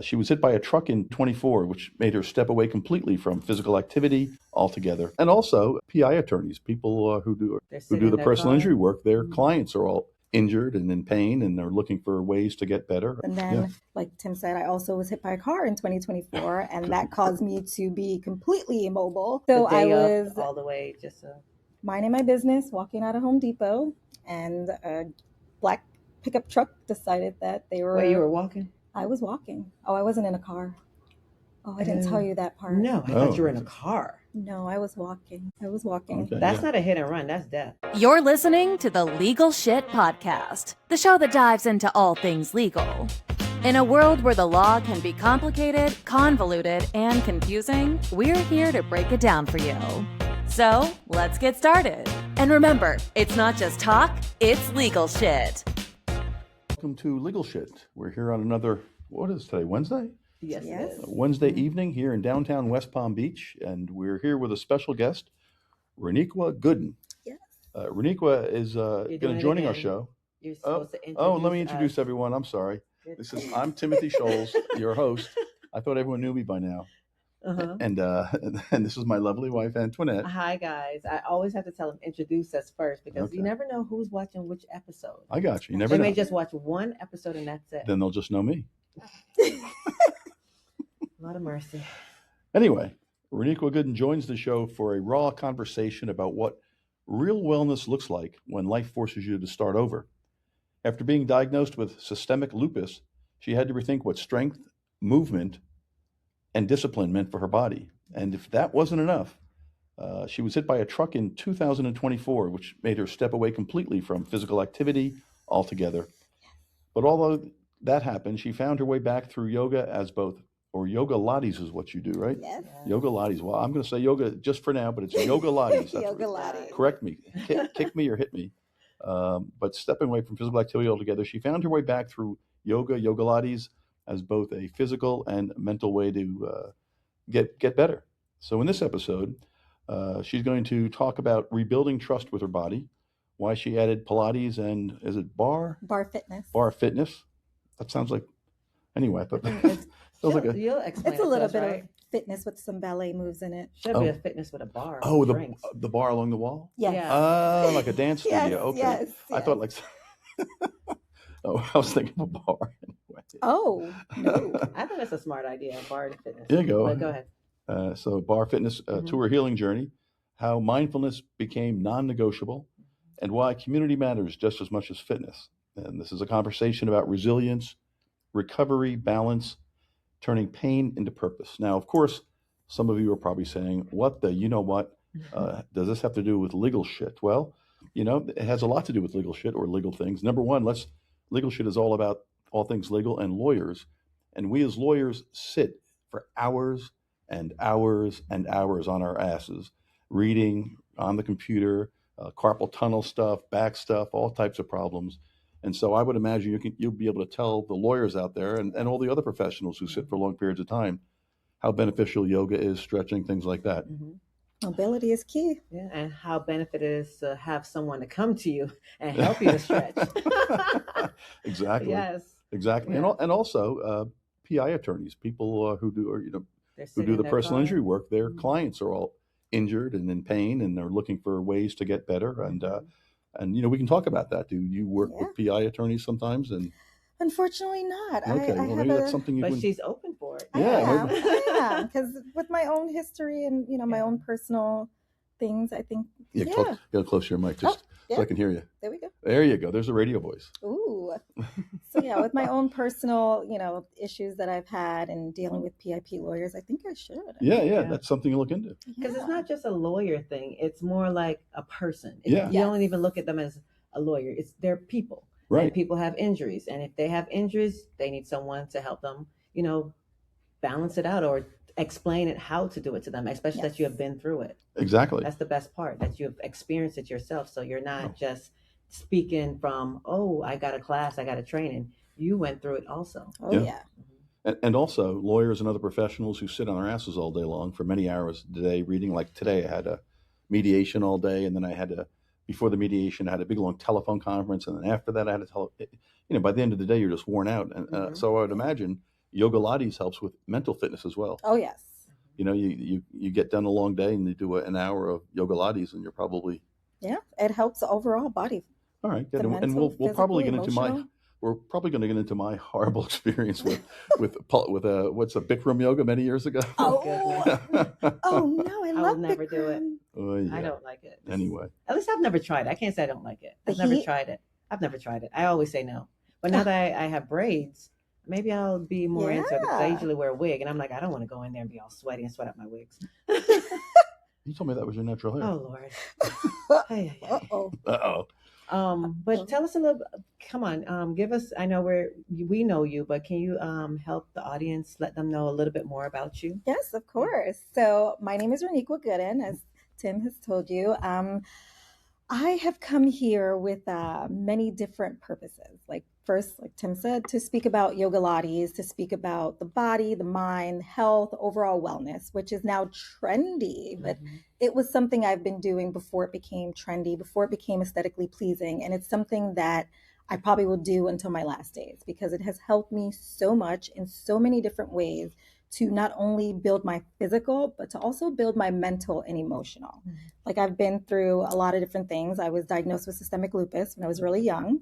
She was hit by a truck in 24, which made her step away completely from physical activity altogether. And also, PI attorneys, people They're who sitting do in the their personal car. injury work, their clients are all injured and in pain, and they're looking for ways to get better. And then, like Tim said, I also was hit by a car in 2024, and that caused me to be completely immobile. So The I day of, was all the way just minding my business, walking out of Home Depot, and a black pickup truck decided that they were. where you were walking? I was walking. Oh, I wasn't in a car. Oh, I didn't tell you that part. No, I thought you were in a car. No, I was walking. Okay, That's not a hit and run. That's death. You're listening to the Legal Shit Podcast, the show that dives into all things legal. In a world where the law can be complicated, convoluted, and confusing, we're here to break it down for you. So, let's get started. And remember, it's not just talk, it's legal shit. Welcome to Legal Shit. We're here on another, what is today, Wednesday? Yes. Wednesday evening here in downtown West Palm Beach, and we're here with a special guest, Raniqua Gooden. Yes. Raniqua is going to joining our show. You're supposed to introduce let me introduce everyone. I'm sorry. I'm Timothy Scholes, your host. I thought everyone knew me by now. And this is my lovely wife, Antoinette. Hi, guys. I always have to tell them, introduce us first, because you never know who's watching which episode. I got you. You never They know. may just watch one episode and that's it. Then they'll just know me. A lot of mercy. Anyway, Raniqua Gooden joins the show for a raw conversation about what real wellness looks like when life forces you to start over. After being diagnosed with systemic lupus, she had to rethink what strength, movement, and discipline meant for her body. And if that wasn't enough, she was hit by a truck in 2024, which made her step away completely from physical activity altogether. But although that happened, she found her way back through yoga as both, or yoga lattes is what you do, right? Yes. Yoga lattes. Well, I'm going to say yoga just for now, but it's yoga lattes. Yoga lattes. Correct me. Kick me or hit me. But stepping away from physical activity altogether, she found her way back through yoga lattes, as both a physical and mental way to get better. So in this episode, she's going to talk about rebuilding trust with her body, why she added Pilates and, is it barre? Barre fitness. Barre fitness. That sounds like, anyway, but You'll explain It's a little bit right? of fitness with some ballet moves in it. Should be a fitness with a bar. Oh, drinks. the bar along the wall? Yes. Yeah. Like a dance studio. Yes, Okay. yes, I thought like, I was thinking of a bar. Anyway. Oh, no. I think that's a smart idea, bar to fitness. There you go. But go ahead. So barre fitness to her healing journey, how mindfulness became non-negotiable, and why community matters just as much as fitness. And this is a conversation about resilience, recovery, balance, turning pain into purpose. Now, of course, some of you are probably saying, what the, you know what, does this have to do with legal shit? Well, it has a lot to do with legal shit or legal things. Number one, legal shit is all about all things legal and lawyers. And we as lawyers sit for hours and hours and hours on our asses, reading on the computer, carpal tunnel stuff, back stuff, all types of problems. And so I would imagine you'll be able to tell the lawyers out there and all the other professionals who sit for long periods of time how beneficial yoga is, stretching, things like that. Mobility is key. Yeah, and how benefit it is to have someone to come to you and help you to stretch. Exactly. Yes. Exactly. Yeah. And also PI attorneys, people who do They're who sitting do in the their personal car. injury work. Their clients are all injured and in pain, and they're looking for ways to get better. And we can talk about that. Do you work with PI attorneys sometimes? And Unfortunately not. okay, I well, have maybe that's something you But can. she's open for it. I am, because with my own history and my own personal things, I think Get close to your mic just so I can hear you. There we go. There you go. There's a radio voice. Ooh. So with my own personal issues that I've had and dealing with PIP lawyers, I think I should. Yeah, that's something to look into. Because it's not just a lawyer thing. It's more like a person. Yeah. You don't even look at them as a lawyer. They're people. Right. And people have injuries. And if they have injuries, they need someone to help them, balance it out or explain it how to do it to them, especially that you have been through it. Exactly. That's the best part, that you've experienced it yourself. So you're not just speaking from, I got a class, I got a training. You went through it also. Oh, yeah. And also lawyers and other professionals who sit on their asses all day long for many hours a day reading. Like today, I had a mediation all day, and then I had before the mediation, I had a big long telephone conference, and then after that, I had by the end of the day, you're just worn out. And so I would imagine yoga Lattes helps with mental fitness as well. Oh, yes. You know, you get done a long day and you do an hour of yoga Lattes and you're probably Yeah, it helps overall body. all right. Good. The And mental, we'll probably get physically, into emotional. we're probably going to get into my horrible experience with what's a Bikram yoga many years ago. Oh, goodness. oh no, I I love will never do it. Bikram. Oh, yeah. I don't like it. Anyway, At least I've never tried it. I can't say I don't like it. The I've never heat? tried it. I've never tried it. I always say no. But now that I have braids, maybe I'll be more into it because I Yeah. usually wear a wig, and I'm like, I don't want to go in there and be all sweaty and sweat up my wigs. you told me that was your natural hair. Oh Lord. Hey, hey, hey. Uh-oh. Uh-oh. But tell us a little. Come on, give us. I know we know you, but can you help the audience, let them know a little bit more about you? Yes, of course. So my name is Raniqua Gooden, as Tim has told you. I have come here with many different purposes. Like first, like Tim said, to speak about yoga Lattes, to speak about the body, the mind, health, overall wellness, which is now trendy. But it was something I've been doing before it became trendy, before it became aesthetically pleasing. And it's something that I probably will do until my last days because it has helped me so much in so many different ways to not only build my physical, but to also build my mental and emotional. Like I've been through a lot of different things. I was diagnosed with systemic lupus when I was really young.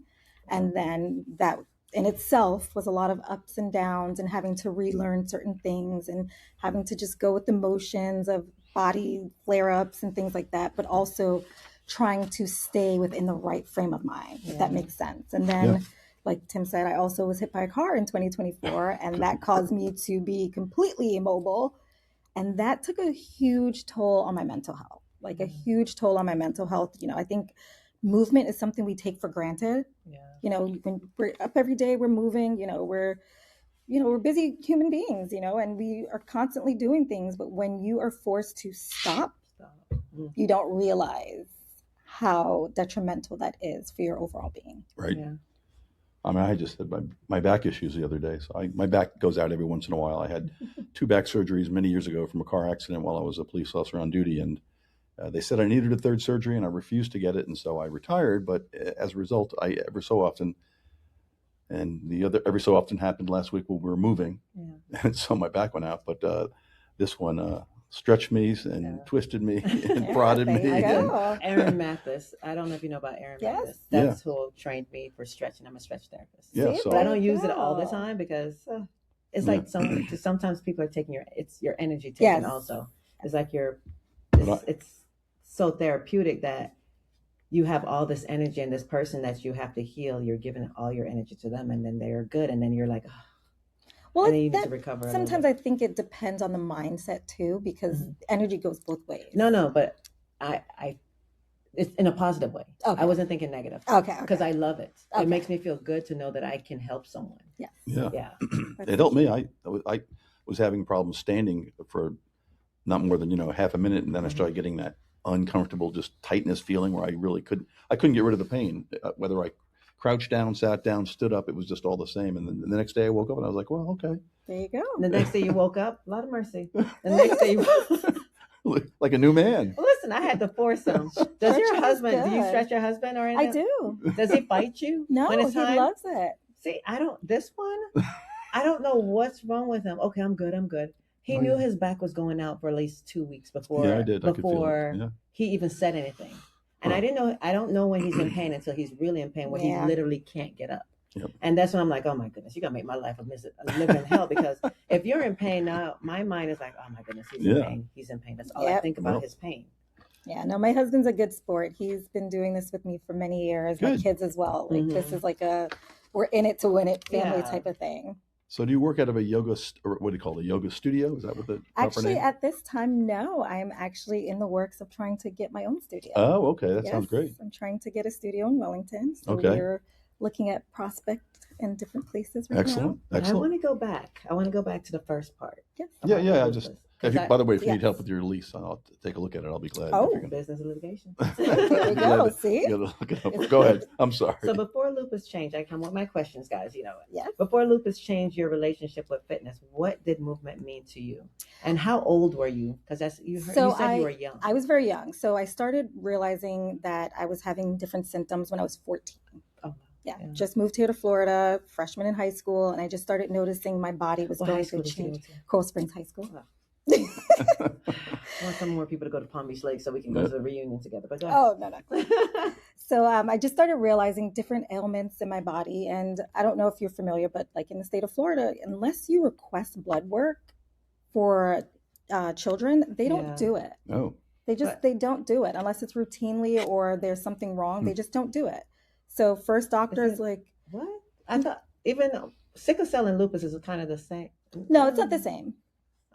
And then that in itself was a lot of ups and downs and having to relearn certain things and having to just go with the motions of body flare-ups and things like that, but also trying to stay within the right frame of mind, if that makes sense. And then like Tim said, I also was hit by a car in 2024, and that caused me to be completely immobile. And that took a huge toll on my mental health, like a huge toll on my mental health. You know, I think movement is something we take for granted. Yeah. You know, when we're up every day, we're moving, we're busy human beings, and we are constantly doing things. But when you are forced to stop, you don't realize how detrimental that is for your overall being. Right. Yeah. I mean, I just had my back issues the other day. So my back goes out every once in a while. I had 2 back surgeries many years ago from a car accident while I was a police officer on duty. And they said I needed a 3rd surgery and I refused to get it. And so I retired. But as a result, every so often happened last week when we were moving. Yeah. And so my back went out. But this one stretched me and twisted me and prodded me. There you go. Aaron Mathis. I don't know if you know about Aaron Yes. Mathis. That's who trained me for stretching. I'm a stretch therapist. Yeah, See, so But I there don't you use it all the go. time because it's like sometimes people are taking your energy taken Yes. also. It's like But it's so therapeutic that you have all this energy and this person that you have to heal. You're giving all your energy to them and then they're good. And then you're like, Well, and then you need that- to recover. a little sometimes bit. I think it depends on the mindset too, because energy goes both ways. No, but I it's in a positive way. Okay. I wasn't thinking negative. Okay. Because I love it. Okay. It makes me feel good to know that I can help someone. Yes. Yeah. Yeah. It helped me. I was having problems standing for not more than half a minute, and then I started getting that uncomfortable, just tightness feeling where I couldn't get rid of the pain. Whether I crouched down, sat down, stood up, it was just all the same. And then the next day I woke up and I was like, well, okay, There you go. The next day you woke up, a lot of mercy. The next day like a new man. listen, I had to force him. Does your Stretching is husband? Do you good. stretch your husband or I anything? do. Does he fight you? No, when it's he time? loves it. See, I don't. This one, I don't know what's wrong with him. Okay, I'm good. He Oh, knew yeah. his back was going out for at least 2 weeks before. Yeah, I did. I could feel Before it. Yeah. he even said anything. And Huh. I didn't know. I don't know when he's in pain until he's really in pain, where Yeah. he literally can't get up. Yep. And that's when I'm like, oh my goodness, you're gonna make my life a living hell. Because if you're in pain now, my mind is like, oh my goodness, he's in Yeah. pain. He's in pain. That's all I Yep. think about, Well. his pain. Yeah, no, my husband's a good sport. He's been doing this with me for many years. My Good. kids as well. Like this Mhm. is like we're in it to win it family Yeah. type of thing. So do you work out of a or what do you call it, a yoga studio? Is that what the proper Actually, name? at this time, no. I'm actually in the works of trying to get my own studio. Oh, okay. That sounds Yes, great. I'm trying to get a studio in Wellington. So Okay. we're looking at prospect in different places right Excellent. But I Excellent. want to go back. I want to go back to the first part. now. Yes. Yeah, about yeah. I lupus. just, 'Cause by the way, if you need yes. help with your lease, I'll take a look at it. I'll be glad. Oh. if you're gonna- Business and litigation. There we go. See? You gotta look it up. Go ahead. I'm sorry. So before lupus changed, I come with my questions, guys. You know it. Yes. Before lupus changed your relationship with fitness, what did movement mean to you? And how old were you? Because you said you were young. I was very young. So I started realizing that I was having different symptoms when I was 14. Oh. Yeah, Yeah. just moved here to Florida, freshman in high school, and I just started noticing my body was What high going school through did you go change. to? Coral Springs High School. Oh. I want some more people to go to Palm Beach Lake so we can go to the reunion together. But go ahead. Oh, no. So I just started realizing different ailments in my body. And I don't know if you're familiar, but like in the state of Florida, unless you request blood work for children, they don't Yeah. do it. Oh, They don't do it unless it's routinely or there's something wrong. They just don't do it. So first doctor is like, What? I thought even sickle cell and lupus is kind of the same. no, it's not the same.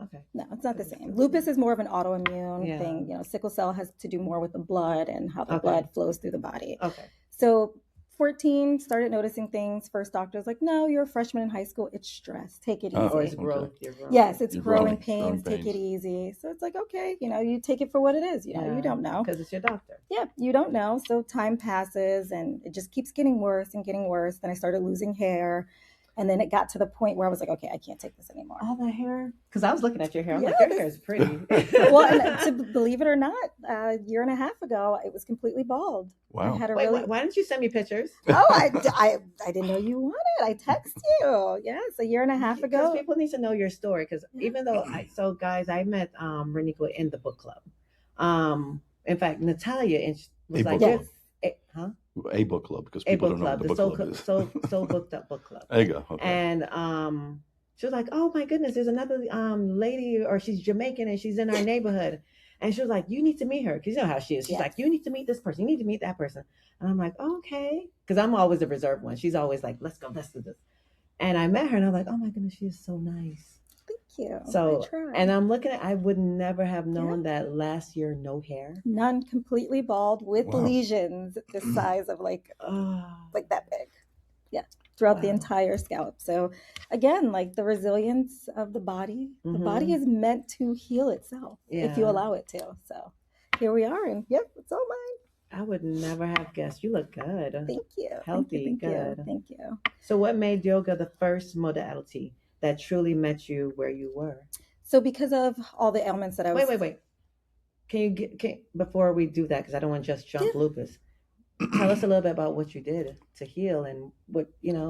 Okay. No, it's not the same. Lupus is more of an autoimmune Yeah. thing. You know, sickle cell has to do more with the blood and how the Okay. blood flows through the body. Okay. So 14, started noticing things. First doctor's like, no, you're a freshman in high school. It's stress. Take it easy. Oh, Or it's okay. growth. You're growing. Yes, it's You're growing growing pains. Take it pains. easy. So it's like, okay, you know, you take it for what it is. You know, you don't know. Because it's your doctor. Yeah, you don't know. So time passes and it just keeps getting worse and getting worse. Then I started losing hair. And then it got to the point where I was like, okay, I can't take this anymore. All the hair? Because I was looking at your hair. I'm like, Yes. your hair is pretty. Well, and to believe it or not, a year and a half ago, it was completely bald. wow. I had a Wait, really. why didn't you send me pictures? Oh, I didn't know you wanted. I text you. Yes, a year and a half Because ago. people need to know your story. Because Yeah. even though so guys, I met Raniqua in the book club. In fact, Natalia was A like, book Yes. huh? A book club, because A people book don't know club, what the the book club is. so booked up book club. There you go. Okay. And she was like, "Oh my goodness, there's another lady, or she's Jamaican and she's in our neighborhood." And she was like, "You need to meet her," because you know how she is. She's Yes. like, "You need to meet this person. You need to meet that person." And I'm like, "Okay," because I'm always the reserved one. She's always like, "Let's go, let's do this." And I met her, and I'm like, "Oh my goodness, she is so nice." Thank you. So, I tried. and I'm looking at, I would never have known that last year, no hair. None, completely bald with Wow. lesions the size of like Oh, that big. Yeah, throughout the Wow. entire scalp. So again, like the resilience of the body. The Mhm. body is meant to heal itself if you Yeah. allow it to. So here we are, and yep, it's all mine. I would never have guessed. You look good. Thank you. Healthy, Thank you. good. Thank you. So, what made yoga the first modality that truly met you where you were? So because of all the ailments that I was Wait. Can you before we do that, because I don't want to just jump Yeah. lupus. Tell us a little bit about what you did to heal and what,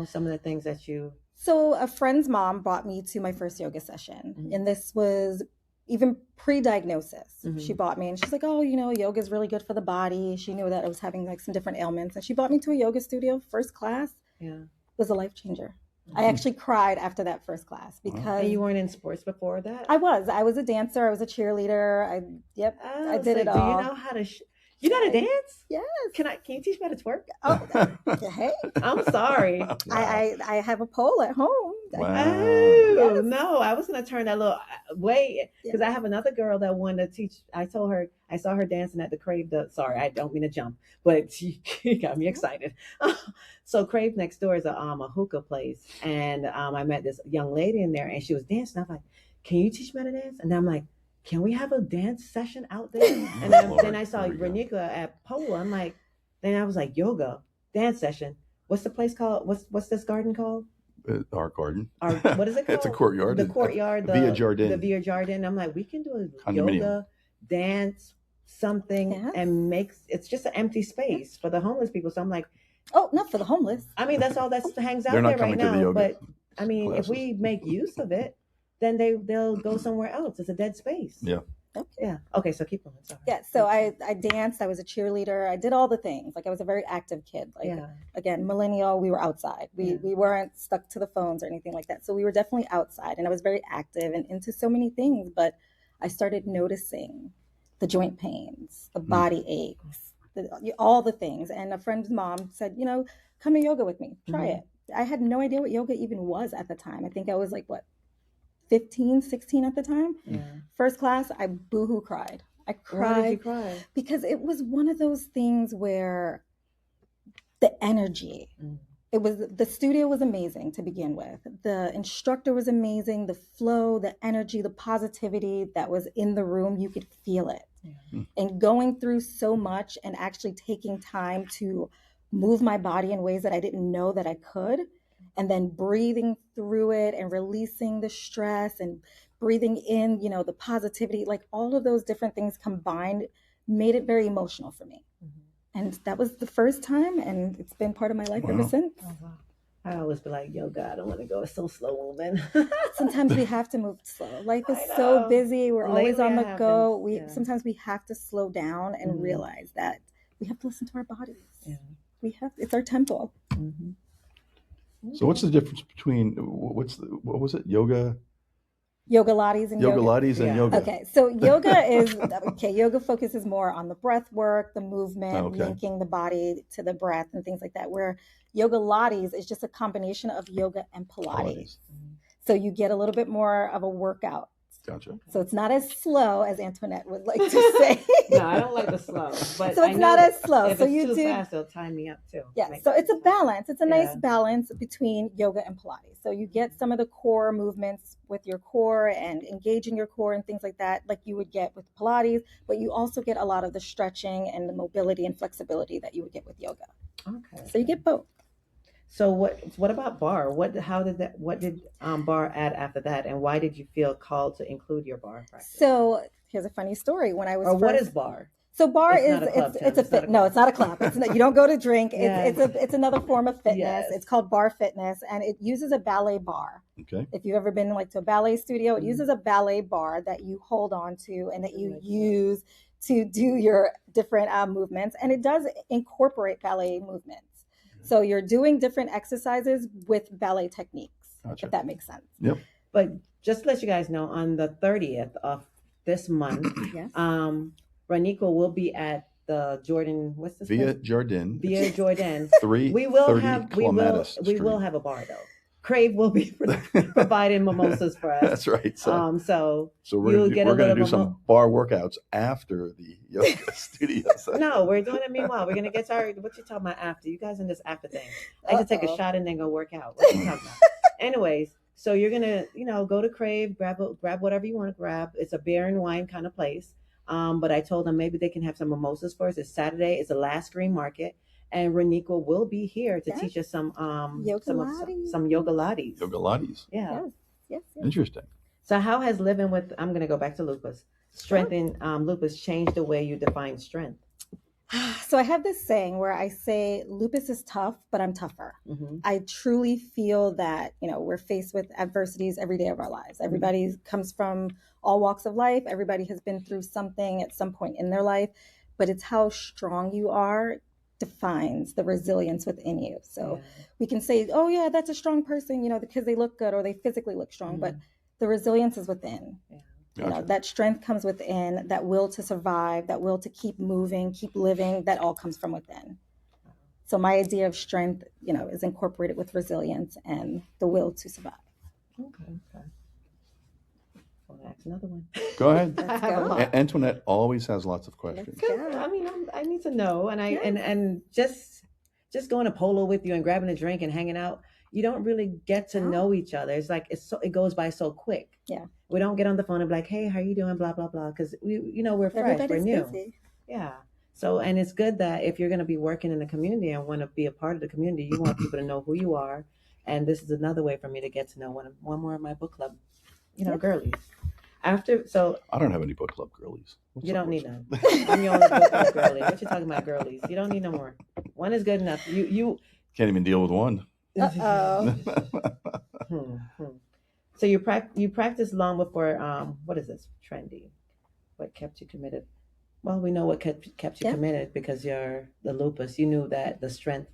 some of the things that you. So a friend's mom brought me to my first yoga session, Mhm. and this was even pre-diagnosis. Mhm. She brought me, and she's like, "Oh, yoga is really good for the body." She knew that I was having like some different ailments, and she brought me to a yoga studio. First class Yeah. was a life changer. I actually cried after that first class because And you weren't in sports before that? I was a dancer, I was a cheerleader. I did it Do all. you know how to? You got to dance? Yes. Can you teach me how to twerk? Oh, hey, I'm sorry. Wow. I have a pole at home. Wow. Oh Yes. no! I was gonna turn that little way because Yeah. I have another girl that wanted to teach. I told her I saw her dancing at the Crave. Sorry, I don't mean to jump, but she got me excited. So Crave next door is a hookah place, and I met this young lady in there, and she was dancing. I'm like, "Can you teach me how to dance?" And I'm like, "Can we have a dance session out there?" And then I saw There we go. Raniqua at Pola. I'm like, then I was like, yoga dance session. What's the place called? What's this garden called? Our garden. Or what is it called? It's a courtyard. The courtyard. The Via Jardin. The Via Jardin. I'm like, we can do a Condominium. yoga, dance, something, Yes. and it's just an empty space for the homeless people. So I'm like, Oh, not for the homeless. I mean, that's all that hangs out They're not there right coming to the now. yoga But I mean, classes. if we make use of it, then they'll go somewhere else. It's a dead space. Yeah. Okay. Yeah. Okay. So keep going. Sorry. Yeah, so I danced, I was a cheerleader, I did all the things. Like I was a very active kid. Like Yeah. again, millennial, we were outside. Yeah. We weren't stuck to the phones or anything like that. So we were definitely outside, and I was very active and into so many things, but I started noticing the joint pains, the body aches, all the things. And a friend's mom said, come to yoga with me. Try Mhm. it. I had no idea what yoga even was at the time. I think I was like 15, 16 at the time. Yeah. First class, I boohoo cried. I cried Why did you cry? because it was one of those things where the energy, Mm. the studio was amazing to begin with. The instructor was amazing. The flow, the energy, the positivity that was in the room, you could feel it. Yeah. And going through so much and actually taking time to move my body in ways that I didn't know that I could, and then breathing through it and releasing the stress and breathing in, the positivity, like all of those different things combined made it very emotional for me. Mhm. And that was the first time, and it's been part of my life ever Wow. since. Oh, wow. I always be like, yoga, I don't want to go. It's so slow moving. Sometimes we have to move slow. Life is I so know. busy. We're always Lately on I the have go. been, yeah. Sometimes we have to slow down and Mhm. realize that we have to listen to our bodies. Yeah. It's our temple. Mhm. So what's the difference between what was it? Yoga Yoga and yoga lattes and Yeah. yoga. Okay, so yoga is yoga focuses more on the breath work, the movement, Okay. linking the body to the breath and things like that. Where yoga lattes is just a combination of yoga and Pilates. So you get a little bit more of a workout. Gotcha. So it's not as slow as Antoinette would like to say. No, I don't like the slow. But So I it's know not as slow. If so it's you too do fast, they'll tie me up too. Yeah, Make so me it's a fast. balance. It's a nice Yeah. balance between yoga and Pilates. So you get some of the core movements with your core and engaging your core and things like that, like you would get with Pilates, but you also get a lot of the stretching and the mobility and flexibility that you would get with yoga. Okay. So you get both. So what about barre? What did barre add after that, and why did you feel called to include your barre practice? So here's a funny story. When I was or what first, is barre? So barre It's is not a club, Tim. it's a It's not fit. a No, club. it's not a club. It's not, you don't go to drink. Yes. It's another form of fitness. Yes. It's called barre fitness, and it uses a ballet bar. Okay. If you've ever been to a ballet studio, it Mhm. uses a ballet bar that you hold on to and that you Like that. use to do your different movements, and it does incorporate ballet movements. So you're doing different exercises with ballet techniques, Gotcha. if that makes sense. Yep. But just to let you guys know, on the 30th of this month, Yes. Raniqua will be at the Jordan. What's this? Via place? Jordan. Via Jordan. 330 We will have Clematis we will Street. have a bar though. Crave will be providing mimosas for us. That's right. So, So we're you'll gonna get do, a we're gonna little do some bar workouts after the yoga studio session. No, we're doing it meanwhile. We're gonna get started. What you talking about after? You guys in this after thing. I should take a Uh-oh. shot and then go work out. What you talking about? Anyways, so you're gonna, go to Crave, grab whatever you want to grab. It's a beer and wine kind of place. But I told them maybe they can have some mimosas for us. It's Saturday. It's the last green market, and Raniqua will be here to Yes. teach us some Yoga some yoga lattes. Yoga lattes. Yeah. Yes. Interesting. So how has living with, I'm gonna go back to Lupus, strengthen Lupus changed the way you define strength? So I have this saying where I say lupus is tough, but I'm tougher. Mm-hmm. I truly feel that, we're faced with adversities every day of our lives. Everybody comes from all walks of life. Everybody has been through something at some point in their life, but it's how strong you are defines the resilience within you. So we can say, oh yeah, that's a strong person, because they look good or they physically look strong, but the resilience is within. Gotcha. That strength comes within, that will to survive, that will to keep moving, keep living, that all comes from within. So my idea of strength, is incorporated with resilience and the will to survive. Okay. Well, that's another one. Go ahead. Let's go. Antoinette always has lots of questions. Let's Because go. I mean, I need to know, and Yes. and just going to polo with you and grabbing a drink and hanging out, you don't really get to know each other. It's like it goes by so quick. Yeah. We don't get on the phone and be like, hey, how you doing? Blah blah blah. Because we're fresh, we're Everybody's new. busy. Yeah. So, and it's good that if you're going to be working in the community and want to be a part of the community, you want people to know who you are. And this is another way for me to get to know one more of my book club, girlies. So I don't have any book club girlies. What's you up, don't need what's none. I'm your only book club girlie. What you talking about, girlies? You don't need no more. One is good enough. You Can't even deal with one. Uh-oh. So you practiced long before. What is this? Trendy. What kept you committed? Well, we know what kept you committed because you're the lupus. You knew that the strength.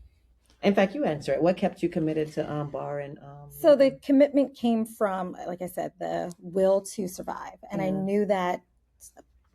In fact, you answer it. What kept you committed to barre and So the commitment came from, like I said, the will to survive. And I knew that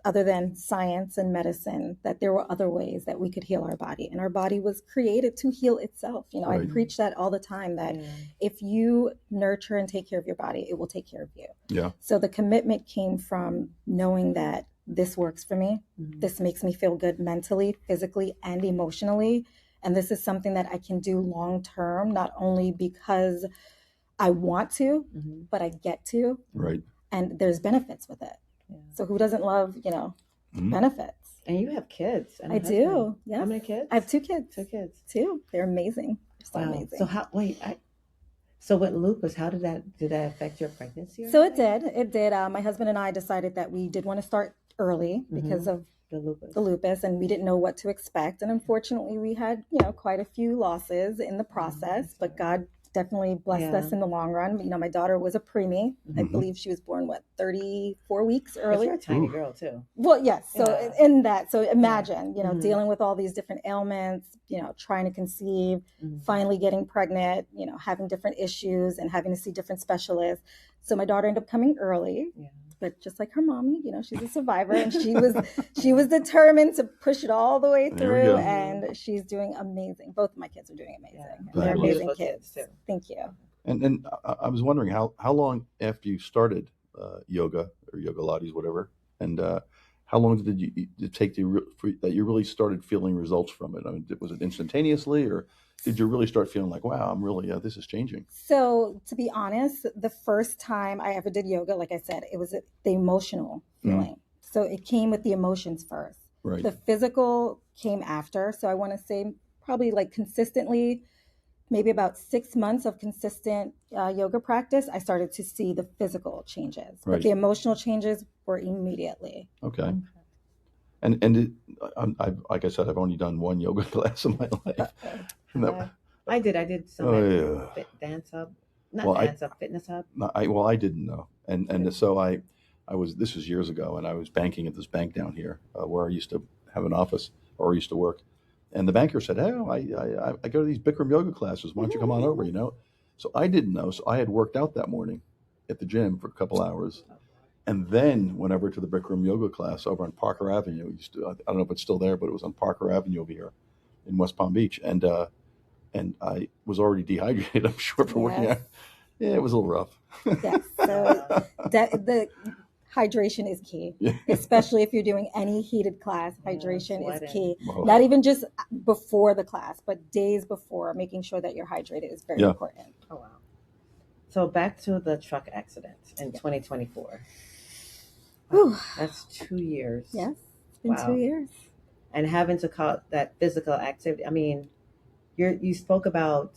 other than science and medicine, that there were other ways that we could heal our body. And our body was created to heal itself. I Right. preach that all the time, that if you nurture and take care of your body, it will take care of you. Yeah. So the commitment came from knowing that this works for me. This makes me feel good mentally, physically, and emotionally. And this is something that I can do long term, not only because I want to, but I get to. Right. And there's benefits with it. Yeah. So who doesn't love, benefits? And you have kids. And a I husband. do. Yes. How many kids? I have 2 kids. 2 kids. 2. They're amazing. They're so Wow. amazing. So with lupus, how did that affect your pregnancy? So it did. My husband and I decided that we did want to start early because of lupus. the lupus, and we didn't know what to expect. And unfortunately, we had, quite a few losses in the process, but God definitely blessed us in the long run. My daughter was a preemie. I believe she was born, 34 weeks early. You're a tiny girl too. Well, yes. So in that, so imagine, dealing with all these different ailments, trying to conceive, finally getting pregnant, having different issues and having to see different specialists. So my daughter ended up coming early. Yeah. But just like her mommy, she's a survivor, and she was determined to push it all the way through, and she's doing amazing. Both of my kids are doing amazing. Yeah. They're amazing Beautiful kids. too. Thank you. And I was wondering how long after you started yoga or yoga Pilates, whatever, and how long did it take that you really started feeling results from it? I mean, was it instantaneously, or did you really start feeling like, wow, I'm really this is changing? So to be honest, the first time I ever did yoga, like I said, it was the emotional feeling. So it came with the emotions first. Right. The physical came after. So I want to say probably like consistently, maybe about 6 months of consistent yoga practice, I started to see the physical changes. Right. But the emotional changes were immediately. Okay. And like I said, I've only done one yoga class in my life. I did some dance hub, fitness hub. I didn't know, and so I was. This was years ago, and I was banking at this bank down here where I used to have an office or I used to work, and the banker said, "Hey, I go to these Bikram yoga classes. Why don't you come on over?" So I didn't know. So I had worked out that morning at the gym for a couple hours. And then went over to the Bikram yoga class over on Parker Avenue. I don't know if it's still there, but it was on Parker Avenue over here in West Palm Beach. And I was already dehydrated, I'm sure, for working out. Yeah, it was a little rough. Yes. So the hydration is key, especially if you're doing any heated class. Hydration is key. Whoa. Not even just before the class, but days before, making sure that you're hydrated is very important. Oh, wow. So back to the truck accident in 2024. Whew. That's 2 years. Yes, it's been 2 years. And having to call that physical activity. I mean, you spoke about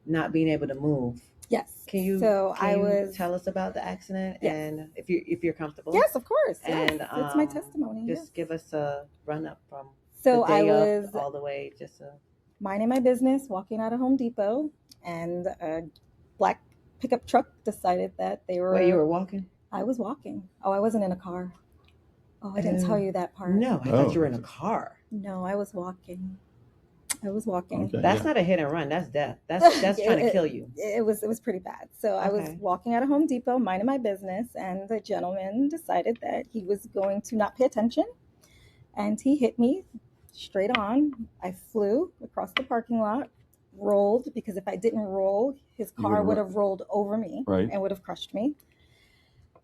not being able to move. Yes. Can you tell us about the accident and if you're comfortable? Yes, of course. And it's my testimony. Just give us a run up from the day I was all the way minding my business, walking out of Home Depot, and a black pickup truck decided that they were. Where you were walking? I was walking. Oh, I wasn't in a car. Oh, I didn't tell you that part. No, I thought you were in a car. No, I was walking. Okay, that's not a hit and run. That's death. That's trying to kill you. It was pretty bad. So I was walking out of Home Depot, minding my business, and the gentleman decided that he was going to not pay attention, and he hit me straight on. I flew across the parking lot, rolled, because if I didn't roll, his car would have rolled over me and would have crushed me.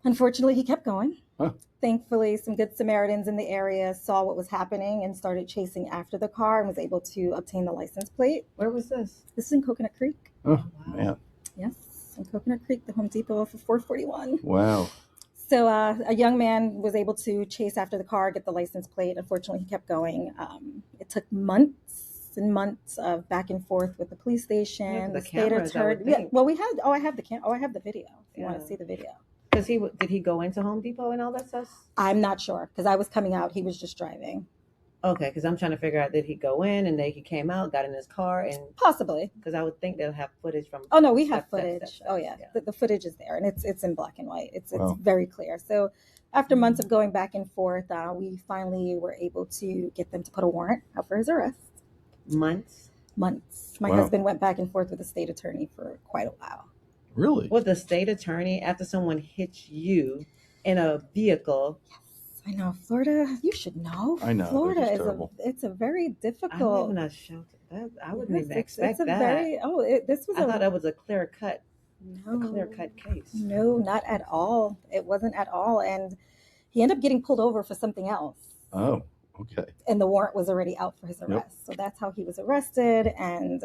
Unfortunately, he kept going. Huh. Thankfully, some good Samaritans in the area saw what was happening and started chasing after the car and was able to obtain the license plate. Where was this? This is in Coconut Creek. Oh, man. Yes, in Coconut Creek, the Home Depot for 441. Wow. So a young man was able to chase after the car, get the license plate. Unfortunately, he kept going. It took months and months of back and forth with the police station, the state attorney. Yeah, well, we had. I have the video. If you want to see the video. Because did he go into Home Depot and all that stuff? I'm not sure because I was coming out. He was just driving. Okay, because I'm trying to figure out, did he go in and then he came out, got in his car, and possibly because I would think they'll have footage from. Oh no, we have footage. Oh yeah, the footage is there and it's in black and white. It's very clear. So after months of going back and forth, we finally were able to get them to put a warrant out for his arrest. Months. My husband went back and forth with the state attorney for quite a while. Really? With the state attorney after someone hits you in a vehicle? Yes, I know. Florida, you should know. I know. Florida it's a very difficult. I live in a shelter. I wouldn't even expect that. I thought that was a clear cut. No, a clear cut case. No, not at all. It wasn't at all, and he ended up getting pulled over for something else. Oh, okay. And the warrant was already out for his arrest, so that's how he was arrested, and.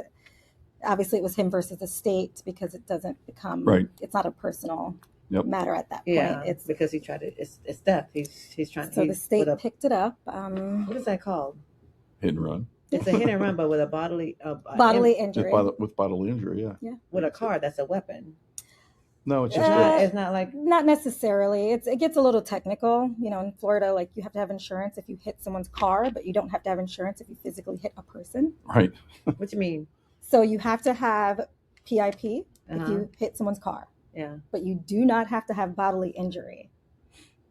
Obviously, it was him versus the state because it doesn't become It's not a personal matter at that point. Yeah, it's because he tried to. It's death. He's trying. So the state picked it up. What is that called? Hit and run. It's a hit and run, but with a bodily injury. With bodily injury, yeah. With a car, that's a weapon. No, it's It's just not. a, It's not like. Not necessarily. It gets a little technical. You know, in Florida, like you have to have insurance if you hit someone's car, but you don't have to have insurance if you physically hit a person. right. What you mean? So you have to have PIP if Uh-huh. you hit someone's car, Yeah. but you do not have to have bodily injury,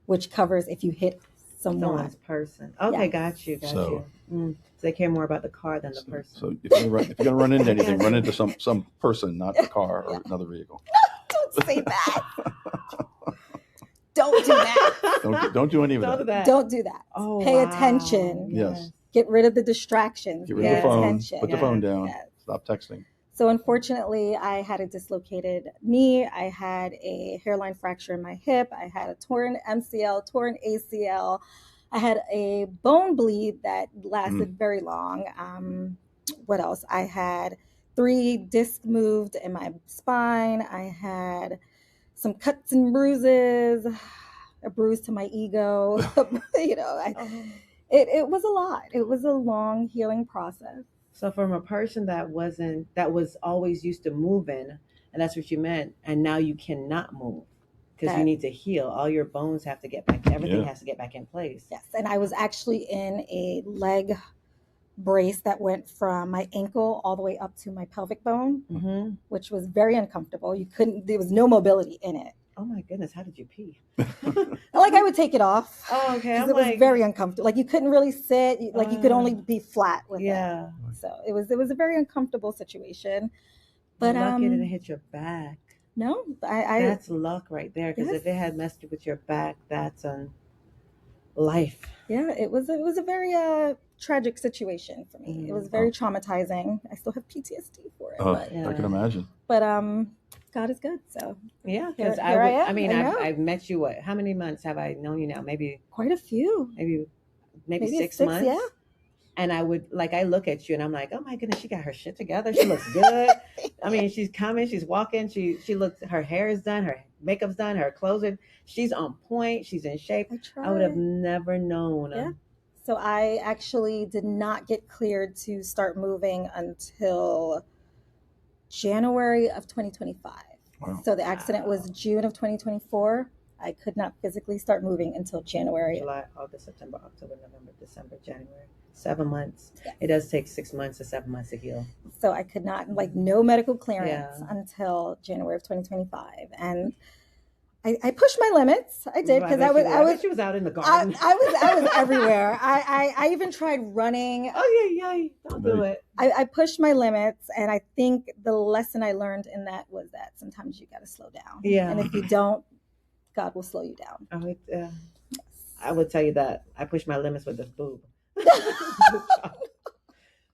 which covers if you hit someone. Someone's person. Okay, Yes. got you. So- So they care more about the car than the person. So if you're gonna run into anything, run into some person, not the car or another vehicle. Don't say that. Don't do that. Don't do any of Don't do that. that. Don't do that. Oh, Pay wow. attention. Yes. Get rid of the distractions. Get rid Pay of the phone. attention. Put the phone down. Yes. Stop texting. So unfortunately, I had a dislocated knee. I had a hairline fracture in my hip. I had a torn MCL, torn ACL. I had a bone bleed that lasted very long. What else? I had 3 discs moved in my spine. I had some cuts and bruises, a bruise to my ego. You know, Oh. it was a lot. It was a long healing process. So from a person that was always used to moving, and that's what you meant, and now you cannot move because you That- need to heal. All your bones have to get back. Everything Yeah. has to get back in place. Yes, and I was actually in a leg brace that went from my ankle all the way up to my pelvic bone, Mm-hmm. which was very uncomfortable. There was no mobility in it. Oh my goodness, how did you pee? Like I would take it off. Oh, okay. 'Cause I'm it was like, very uncomfortable. Like you couldn't really sit. Like you could only Ah. be flat with it. yeah. So it was a very uncomfortable situation. But lucky it didn't hit your back. no, I That's luck right there. Because if it had messed with your back, that's life. yeah, it was a very tragic situation for me. It was very traumatizing. I still have PTSD for it. Oh, But I can imagine. God is good. So Yeah, because Here I am. I know. I've met you. How many months have I known you now? Maybe quite a few. maybe 6 6, months. yeah. And I look at you and I'm like, oh my goodness, she got her shit together. She looks good. I mean, she's coming, she's walking, she looks, her hair is done, her makeup's done, her clothes are, she's on point, she's in shape. I tried. I would have never known. Yeah. So I actually did not get cleared to start moving until January of 2025. Wow. So the accident was June of 2024. I could not physically start moving until January. July, August, September, October, November, December, January. 7 months. Yeah. It does take 6 months to 7 months to heal. So I could not, no medical clearance Yeah. until January of 2025. And I pushed my limits. I did because I bet she was out in the garden. I was everywhere. I even tried running. Oh yeah, don't do it. I pushed my limits, and I think the lesson I learned in that was that sometimes you got to slow down. Yeah. And if you don't, God will slow you down. I would tell you that I pushed my limits with this boob.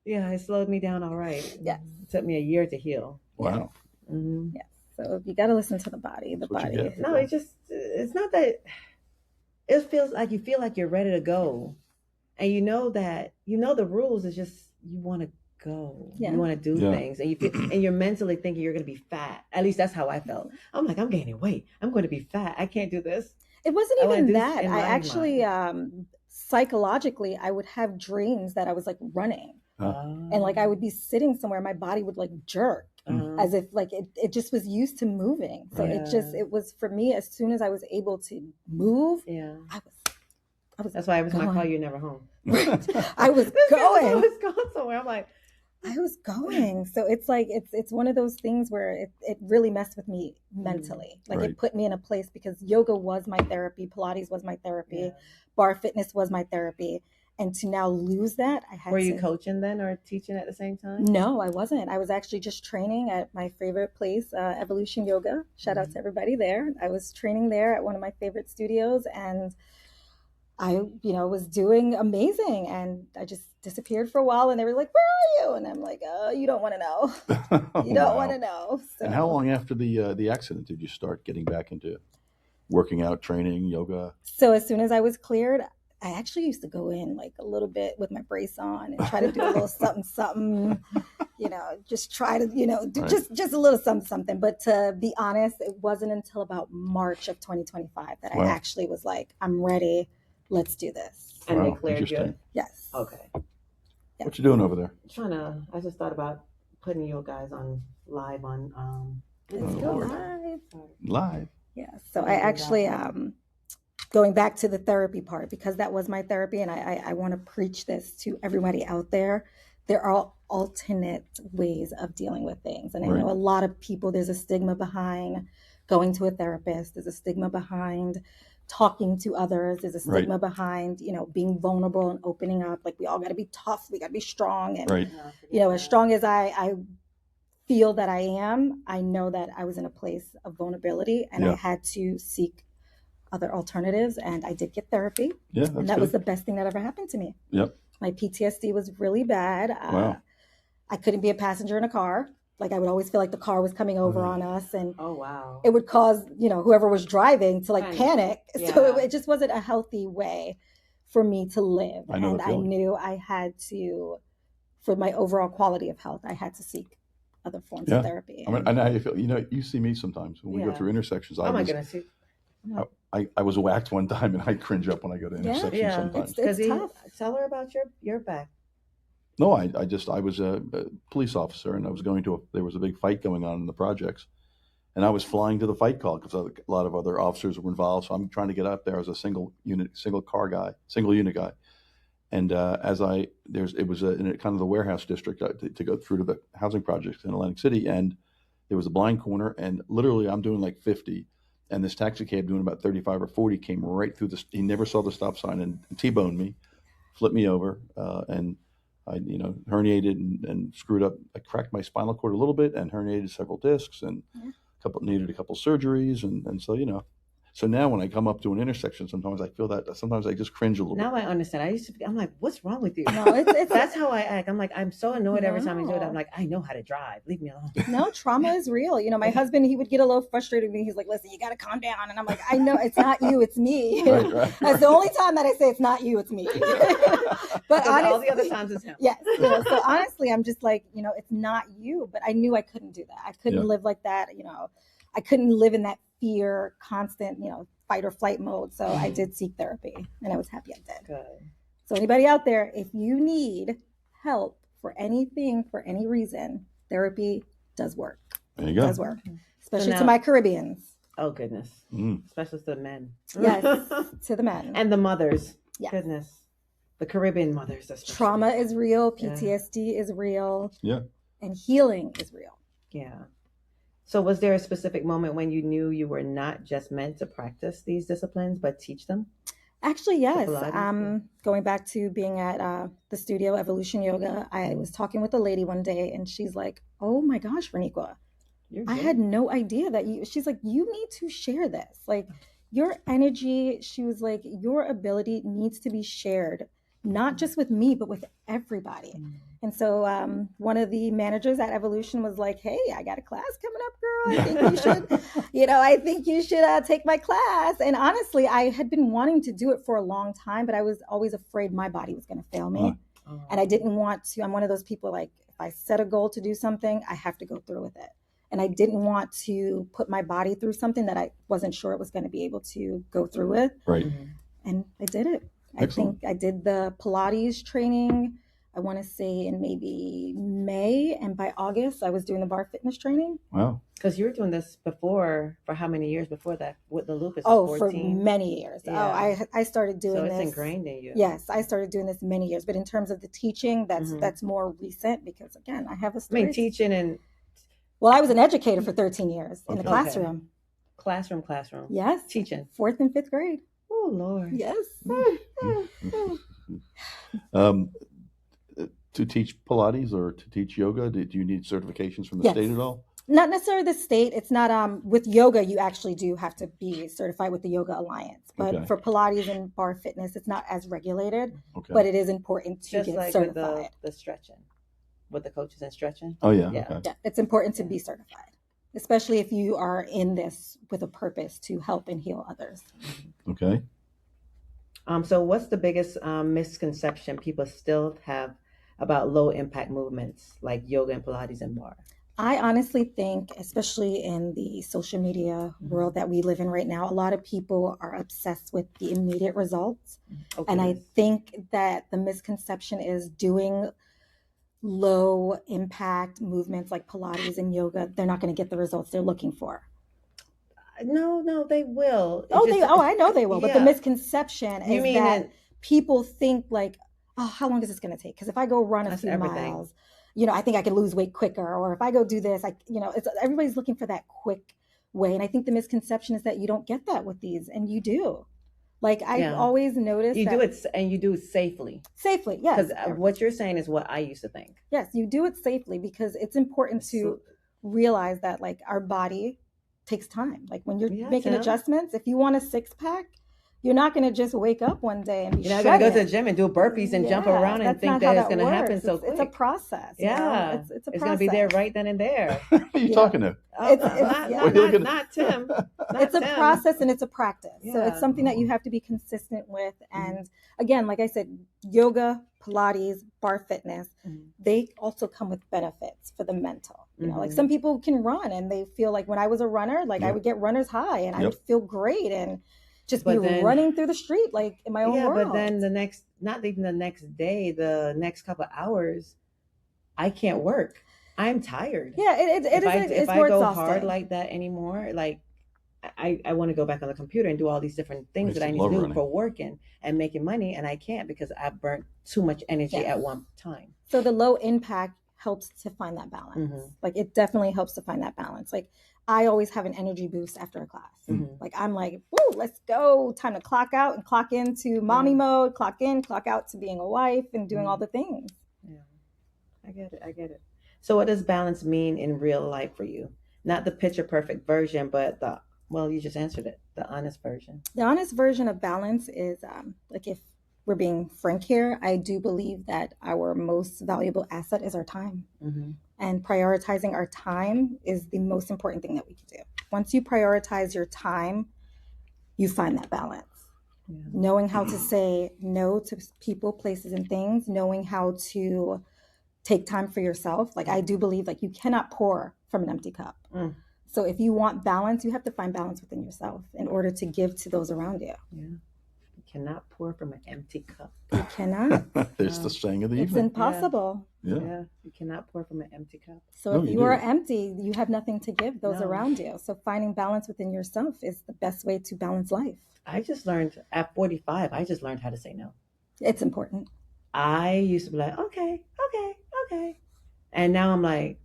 Yeah, it slowed me down all right. Yes. It took me a year to heal. Wow. Mm-hmm. Yes. So you got to listen to the body. The That's what you body. get. No, it's not that. It feels like you feel like you're ready to go, and you know the rules is just you want to go. Yeah. You want to do Yeah. things, and and you're mentally thinking you're going to be fat. At least that's how I felt. I'm like, I'm gaining weight. I'm going to be fat. I can't do this. It wasn't I wanna even do that. in I my actually, psychologically, I would have dreams that I was like running, and like I would be sitting somewhere, my body would like jerk. As if like it just was used to moving. So it was for me, as soon as I was able to move, Yeah. I was That's why every time I going. call you, you're never home. I was going. I was going somewhere. I'm like, I was going. So it's like it's one of those things where it really messed with me mentally. Like Right. it put me in a place because yoga was my therapy, Pilates was my therapy, yeah. bar fitness was my therapy. And to now lose that, I had Were to. you coaching then or teaching at the same time? No, I wasn't. I was actually just training at my favorite place, Evolution Yoga. Shout out to everybody there. I was training there at one of my favorite studios, and I, was doing amazing. And I just disappeared for a while, and they were like, "Where are you?" And I'm like, "Oh, you don't want to know. You don't want to know." So, And how long after the accident did you start getting back into working out, training, yoga? So as soon as I was cleared, I actually used to go in like a little bit with my brace on and try to do a little something, just try to, do Right. just a little something. But to be honest, it wasn't until about March of 2025 that Wow. I actually was like, I'm ready. Let's do this. And they Wow, cleared you. interesting. Yes. Okay. What you doing over there? I just thought about putting you guys on live on Let's Oh, go Lord. live. Live. Yeah. So I actually, going back to the therapy part, because that was my therapy, and I want to preach this to everybody out there. There are alternate ways of dealing with things. And I know a lot of people, there's a stigma behind going to a therapist. There's a stigma behind talking to others. There's a stigma behind, being vulnerable and opening up. Like, we all got to be tough. We got to be strong. And, as strong as I feel that I am, I know that I was in a place of vulnerability, and I had to seek other alternatives, and I did get therapy. Yeah, and that was the best thing that ever happened to me. Yep. My PTSD was really bad. Wow. I couldn't be a passenger in a car. Like, I would always feel like the car was coming over on us, and it would cause, whoever was driving to panic. Yeah. So it just wasn't a healthy way for me to live. I knew I had to, for my overall quality of health, I had to seek other forms of therapy. I mean, I know how you feel. You see me sometimes when we go through intersections. Oh my goodness. I was whacked one time, and I cringe up when I go to intersections sometimes. It's tough. Tell her about your back. No, I was a police officer, and I was there was a big fight going on in the projects, and I was flying to the fight call because a lot of other officers were involved. So I'm trying to get up there as a single unit guy. And it was in kind of the warehouse district to go through to the housing projects in Atlantic City, and there was a blind corner, and literally I'm doing like 50, and this taxi cab doing about 35 or 40 came right through he never saw the stop sign and T-boned me, flipped me over, and I herniated and screwed up. I cracked my spinal cord a little bit and herniated several discs, and needed a couple surgeries, and so So now when I come up to an intersection, sometimes I feel that. Sometimes I just cringe a little bit. Now I understand. I'm like, what's wrong with you? No, it's that's how I act. I'm like, I'm so annoyed every time you do it. I'm like, I know how to drive. Leave me alone. No, trauma is real. My husband, he would get a little frustrated with me. He's like, listen, you got to calm down. And I'm like, I know it's not you, it's me. Right. That's the only time that I say it's not you, it's me. But honestly, all the other times it's him. Yes. So honestly, I'm just like, it's not you. But I knew I couldn't do that. I couldn't live like that. I couldn't live in that fear, constant, fight or flight mode. So I did seek therapy, and I was happy I did. Good. So anybody out there, if you need help for anything, for any reason, therapy does work. There you go. It does work, especially to my Caribbeans. Oh goodness, especially to the men. Yes, to the men and the mothers. Yes. Goodness, the Caribbean mothers. Especially. Trauma is real. PTSD is real. Yeah. And healing is real. Yeah. So was there a specific moment when you knew you were not just meant to practice these disciplines, but teach them? Actually, yes. Going back to being at the studio, Evolution Yoga, I was talking with a lady one day, and she's like, oh my gosh, Raniqua, I had no idea that she's like, you need to share this. Like, your energy, she was like, your ability needs to be shared, not just with me, but with everybody. And so one of the managers at Evolution was like, hey, I got a class coming up, girl. I think you should take my class. And honestly, I had been wanting to do it for a long time, but I was always afraid my body was going to fail me. And I didn't want to. I'm one of those people, like, if I set a goal to do something, I have to go through with it. And I didn't want to put my body through something that I wasn't sure it was going to be able to go through with. Right. And I did it. Excellent. I think I did the Pilates training, I want to say in maybe May, and by August I was doing the barre fitness training. Wow. Because you were doing this before, for how many years before that with the lupus? Oh, 14? For many years. Yeah. I started doing this. So it's ingrained in you. Yes, I started doing this many years. But in terms of the teaching, that's more recent, because again, I have a story. I mean, teaching and... Well, I was an educator for 13 years in the classroom. Classroom. Yes. Teaching. 4th and 5th grade. Oh, Lord. Yes. To teach Pilates or to teach yoga, did you need certifications from the state at all? Not necessarily the state. It's not with yoga, you actually do have to be certified with the Yoga Alliance. But for Pilates and barre fitness, it's not as regulated. But it is important to just get like certified. With the stretching, with the coaches and stretching. Oh yeah. Yeah, it's important to be certified, especially if you are in this with a purpose to help and heal others. Okay. So what's the biggest misconception people still have about low impact movements like yoga and Pilates and barre? I honestly think, especially in the social media world that we live in right now, a lot of people are obsessed with the immediate results. And I think that the misconception is doing low impact movements like Pilates and yoga, they're not going to get the results they're looking for. No, they will. I know they will. But the Yeah. misconception You is mean that it- people think like, oh, how long is this going to take? Because if I go run a That's few everything. miles, I think I can lose weight quicker. Or if I go do this, everybody's looking for that quick way. And I think the misconception is that you don't get that with these, and you do. Like I've Yeah. always noticed You that do it, and you do it safely. safely. Yes. Because what you're saying is what I used to think. Yes, you do it safely because it's important to realize that like our body takes time. Like when you're making Tim. adjustments, if you want a six pack, you're not going to just wake up one day and be You're not going to go to the shredded. gym and do burpees and jump around and that's think not that how it's going to happen works. so quick. It's a process. Yeah. It's a It's process. going to be there right then and there. Who are you talking to? Not Tim. Not It's a Tim. process and it's a practice. So Yeah. it's something that you have to be consistent with. And again, like I said, yoga, Pilates, bar fitness, they also come with benefits for the mental. Like some people can run and they feel like when I was a runner, like I would get runner's high and I would feel great and just be running through the street like in my own world. But then not even the next day, the next couple of hours, I can't work. I'm tired. Yeah, it's if more I go exhausting. hard like that anymore, like I want to go back on the computer and do all these different things that I need to do for working and making money, and I can't because I've burnt too much energy at one time. So the low impact helps to find that balance. Like it definitely helps to find that balance. Like I always have an energy boost after a class. Like I'm like, woo, let's go. Time to clock out and clock into mommy mode, clock in, clock out to being a wife and doing all the things. Yeah, I get it. So what does balance mean in real life for you? Not the picture perfect version, but you just answered it, the honest version. The honest version of balance is like if we're being frank here, I do believe that our most valuable asset is our time. And prioritizing our time is the most important thing that we can do. Once you prioritize your time, you find that balance. Yeah. Knowing how to say no to people, places, and things, knowing how to take time for yourself. Like I do believe like you cannot pour from an empty cup. So if you want balance, you have to find balance within yourself in order to give to those around you. Yeah. You cannot pour from an empty cup. You cannot. There's the saying of the It's evening. impossible. Yeah. You cannot pour from an empty cup. So if you are empty, you have nothing to give those around you. So finding balance within yourself is the best way to balance life. I just learned at 45, how to say no. It's important. I used to be like, okay. And now I'm like,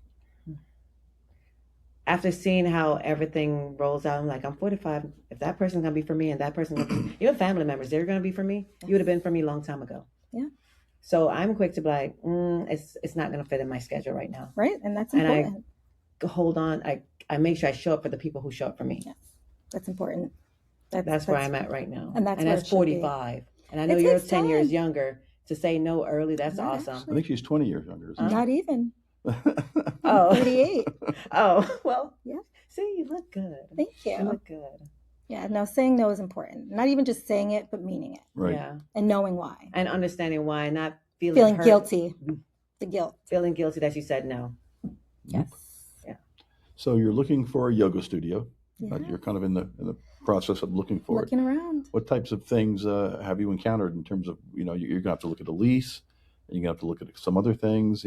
after seeing how everything rolls out, I'm like, I'm 45. If that person's going to be for me and that person's going to be, even family members, they're going to be for me. You would have been for me a long time ago. Yeah. So I'm quick to be like, it's not going to fit in my schedule right now. Right. And that's important. And I hold on. I make sure I show up for the people who show up for me. Yes. That's important. That's where I'm at right now. And that's 45. And I know you're 10 years younger. To say no early, that's awesome. I think she's 20 years younger. Not even. Oh. 38. Oh, well. Yeah. See, you look good. Thank you. You look good. Yeah, no, saying no is important. Not even just saying it, but meaning it. Right. Yeah. And knowing why. And understanding why, not feeling hurt. Guilty. The guilt. Feeling guilty that you said no. Yes. Yeah. So you're looking for a yoga studio. Yeah. You're kind of in the process of looking for Looking around. What types of things have you encountered in terms of, you're going to have to look at a lease, and you're going to have to look at some other things,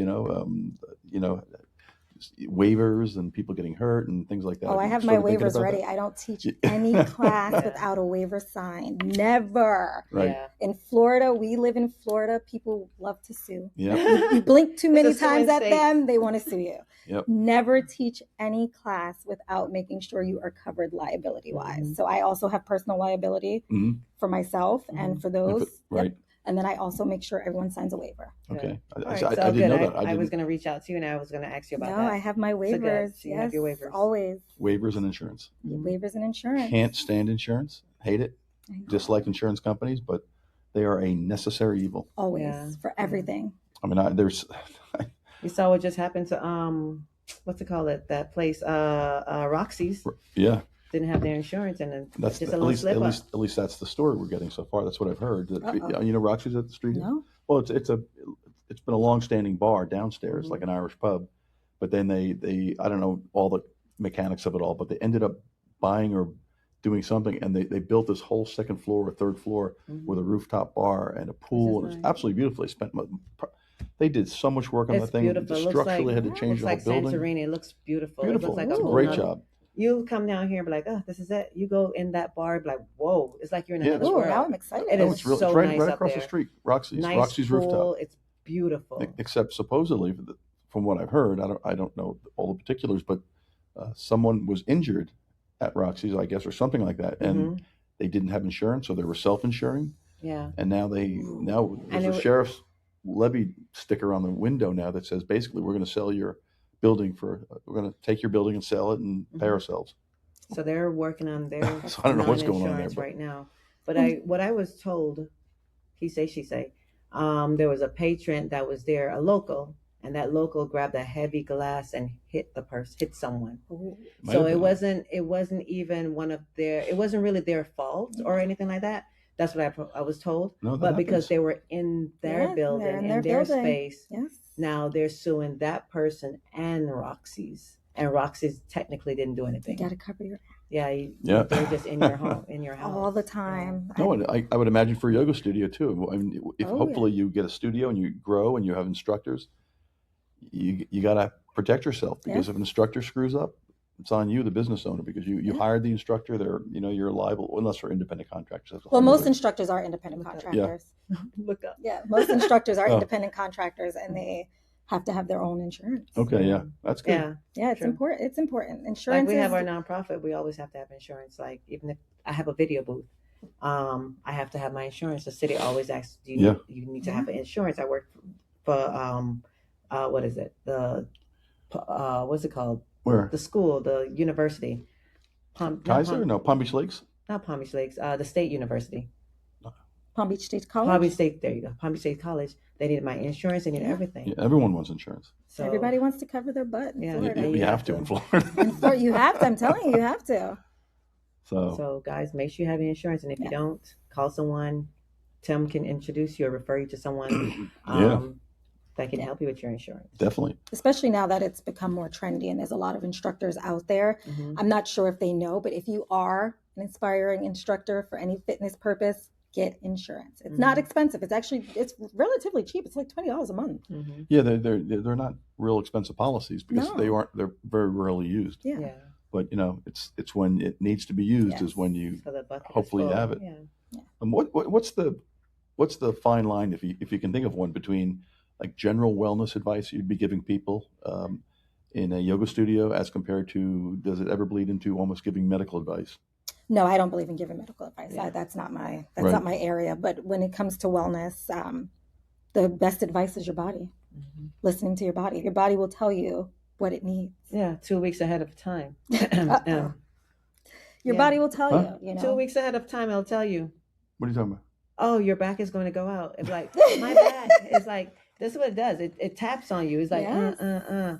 waivers and people getting hurt and things like that. Oh, I have my waivers ready. I don't teach any class without a waiver signed. Never. Right. Yeah. In Florida, we live in Florida. People love to sue. Yeah. You blink too many It's a times suing at state. them, they want to sue you. Yep. Never teach any class without making sure you are covered liability-wise. So I also have personal liability for myself and for those. Right. Yep. And then I also make sure everyone signs a waiver. Okay. Right, I so didn't know good. that. I was going to reach out to you and I was going to ask you about No, that. I have my So good. waivers. So you have your waivers. Always. Waivers and insurance. Waivers and insurance. Can't stand insurance. Hate it. I know. Dislike insurance companies, but they are a necessary evil. Always. Yeah. For everything. I mean, there's You saw what just happened to, what's it called? That place, Roxy's. yeah. Didn't have their insurance, and then That's just at a little least slip up. at least that's the story we're getting so far. That's what I've heard. That, Uh-oh. Roxy's at the street. No? Well, it's been a long-standing bar downstairs, like an Irish pub, but then they I don't know all the mechanics of it all, but they ended up buying or doing something, and they built this whole second floor or third floor with a rooftop bar and a pool, and it's absolutely beautiful. They did so much work on It's that thing. beautiful. It looks Structurally, like had to change the looks whole like building. Santorini. It looks beautiful. Beautiful. It looks like It's a whole great nother- job. You come down here and be like, oh, this is it. You go in that bar, be like, whoa, it's like you're in Yeah, another Ooh, world. now I'm excited. It No, is it's really so it's right, nice right up across there. the street. Roxy's Nice pool. rooftop. It's beautiful. Except supposedly, from what I've heard, I don't know all the particulars, but someone was injured at Roxy's, I guess, or something like that, and they didn't have insurance, so they were self-insuring, Yeah. and now there's a sheriff's levy sticker on the window now that says basically we're going to sell your building we're going to take your building and sell it and pay ourselves. So they're working on their So I don't know what's going on there, non-insurance but- right now. But what I was told, he say, she say, there was a patron that was there, a local, and that local grabbed a heavy glass and hit someone. Might So have it been. wasn't even it wasn't really their fault or anything like that. That's what I was told. No, that But because happens. they were in their Yeah, building, they're in in their their building. space, Yes. now they're suing that person and Roxy's. And Roxy's technically didn't do You anything. got to cover your Yeah, Yeah. they're just in your home, in your house all the time. No, and I would imagine for a yoga studio too. I mean, if Oh, hopefully you get a studio and you grow and you have instructors, you got to protect yourself because Yeah. if an instructor screws up, it's on you, the business owner, because you Yeah. hired the instructor. You're liable unless they're independent contractors. That's a Well, whole most nother- instructors are independent Look up. contractors. Look up. Yeah, most instructors are Oh. independent contractors, and they have to have their own insurance. Okay, yeah, that's good. Yeah, Yeah, it's True. important. It's important. like Insurance. we have is, our nonprofit, we always have to have insurance. Like even if I have a video booth, I have to have my insurance. The city always asks, "Do you Yeah. you need to have insurance?" I work for what is it? What's it called? Where? The school, the university. Kaiser? No, Palm Beach Lakes? Not Palm Beach Lakes. The state university. Palm Beach State College. Palm Beach State. There you go. Palm Beach State College. They needed my insurance. They needed everything. Yeah, everyone wants insurance. So Everybody wants to cover their butt. In Yeah. Florida. You you have have to to. in Florida. So you have to. I'm telling you, you have to. So guys, make sure you have your insurance, and if you don't, call someone. Tim can introduce you or refer you to someone that can help you with your insurance. Definitely. Especially now that it's become more trendy and there's a lot of instructors out there. Mhm. I'm not sure if they know, but if you are an inspiring instructor for any fitness purpose, get insurance. It's not expensive. It's relatively cheap. It's like $20 a month. Mhm. Yeah, they're not real expensive policies because No. they're very rarely used. Yeah. Yeah. But it's when it needs to be used is Yes. when you So the bucket is hopefully full. have it. Yeah. What's the fine line if you can think of one between like general wellness advice you'd be giving people in a yoga studio as compared to does it ever bleed into almost giving medical advice? No, I don't believe in giving medical advice. Yeah. That's not my Right. area. But when it comes to wellness, the best advice is your body. Mhm. Listening to your body. Your body will tell you what it needs. Yeah, 2 weeks ahead of time. Uh-oh. Your Yeah. body will tell Huh? you. You know. 2 weeks ahead of time, it'll tell you, What are you talking about? oh, your back is going to go out. It's like, my back. It's like, this is what it does. It taps on you. It's like, Yes.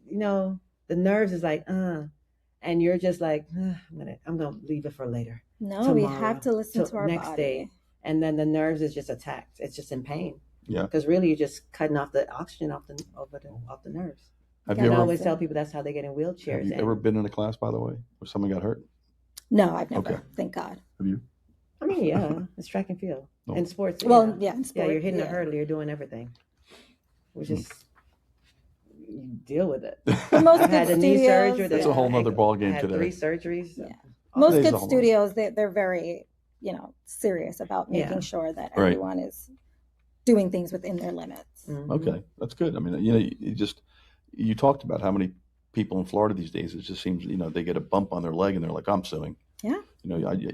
You know, the nerves is like, and you're just like, I'm gonna leave it for later. No, we tomorrow, have to listen till to our next body. day. And then the nerves is just attacked. It's just in pain. Yeah. Because really, you're just cutting off the oxygen off the nerves. Have Yeah, you And I ever always tell people that's how they get in have wheelchairs. you And- ever been in a class, by the way, where someone got hurt? No, I've never. Okay. Thank God. Have you? I mean, yeah, it's track and field. No. In sports. Well, yeah, in Yeah, sport, you're hitting a yeah. hurdle, you're doing everything. Which is, you deal with it. But most I've had good a knee studios, surgery. That's a whole nother ball game I had today. 3 surgeries. Yeah. Oh, Most Today's a good whole studios, they're very, serious about Yeah. making sure that Right. everyone is doing things within their limits. mhm. Okay, that's good. I mean, you talked about how many people in Florida these days, it just seems, they get a bump on their leg and they're like, I'm suing. Yeah.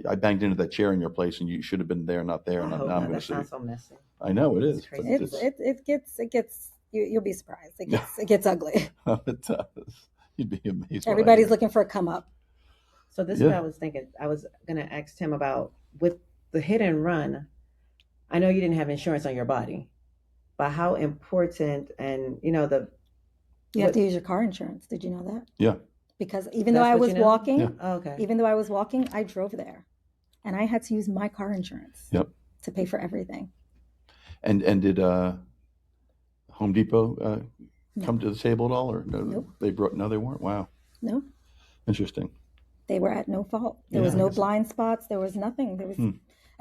I banged into that chair in your place and you should have been there, not there. I And hope now I'm not. going That to sue. sounds so messy. I know it is. It's crazy. but It gets you'll be surprised. It gets ugly. it does. You'd be amazed. what I Everybody's hear. looking for a come up. So this is what Yeah. I was thinking. I was gonna ask Tim about with the hit and run. I know you didn't have insurance on your body, but how important and You have What- to use your car insurance. Did you know that? Yeah. Because even though That's I what was you know? walking, Yeah. oh, okay. even though I was walking, I drove there, and I had to use my car insurance. Yep. To pay for everything. And did Home Depot No. come to the table at all, or no? Nope. No, they weren't. Wow, No, interesting. they were at no fault. There was Yeah, I no guess- blind spots. There was nothing. There was, Hmm.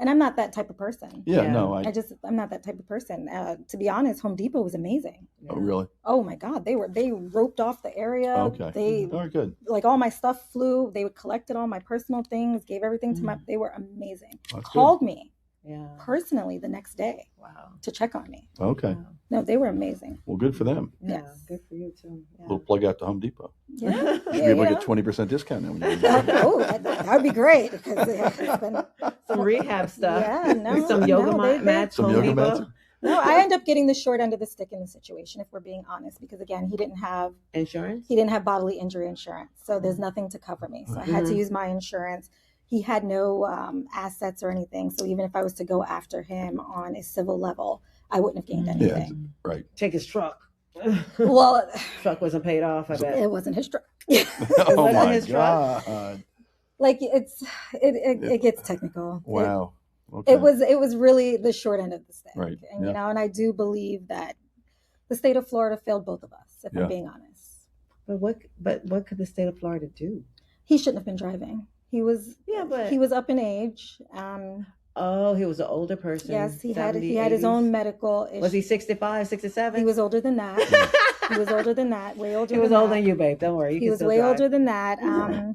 And I'm not that type of person. Yeah, Yeah. no, I'm not that type of person. To be honest, Home Depot was amazing. oh, really? Oh my God, they roped off the area. Okay. They All right, good. like all my stuff flew. They collected all my personal things, gave everything to my. Mm. They were amazing. That's good. Called me Yeah. personally the next day Wow. to check on me. Okay. Wow. No, they were amazing. Well, good for them. Yeah. Yes. Good for you too. Yeah. Little plug out to Home Depot. Yeah, You should yeah, be able to yeah. get 20% discount now. When you're Oh, that would be great because it's been. Some rehab stuff. Yeah, no, Some yoga no, they- mats. Some Home yoga Depot. mats. No, I end up getting the short end of the stick in the situation, if we're being honest, because again, he didn't have Insurance. bodily injury insurance, so there's nothing to cover me. So I had to Mhm. use my insurance. He had no assets or anything, so even if I was to go after him on a civil level, I wouldn't have gained Yeah, anything. right. Take his truck. Well, Truck wasn't paid off. I bet. it wasn't his truck. Oh wasn't my his truck? God. Like it gets technical. Wow. Okay. It was really the short end of the stick. Right, And yeah. and I do believe that the state of Florida failed both of us, if Yeah. I'm being honest. But what could the state of Florida do? He shouldn't have been driving. He was up in age. Oh, he was an older person. Yes, he 70s, had his 80s. own medical issue. Was he 65, 67? He was older than that. He was older than that. Way older. He was than older that. than you, babe. Don't worry. You He can was still way drive. older than that.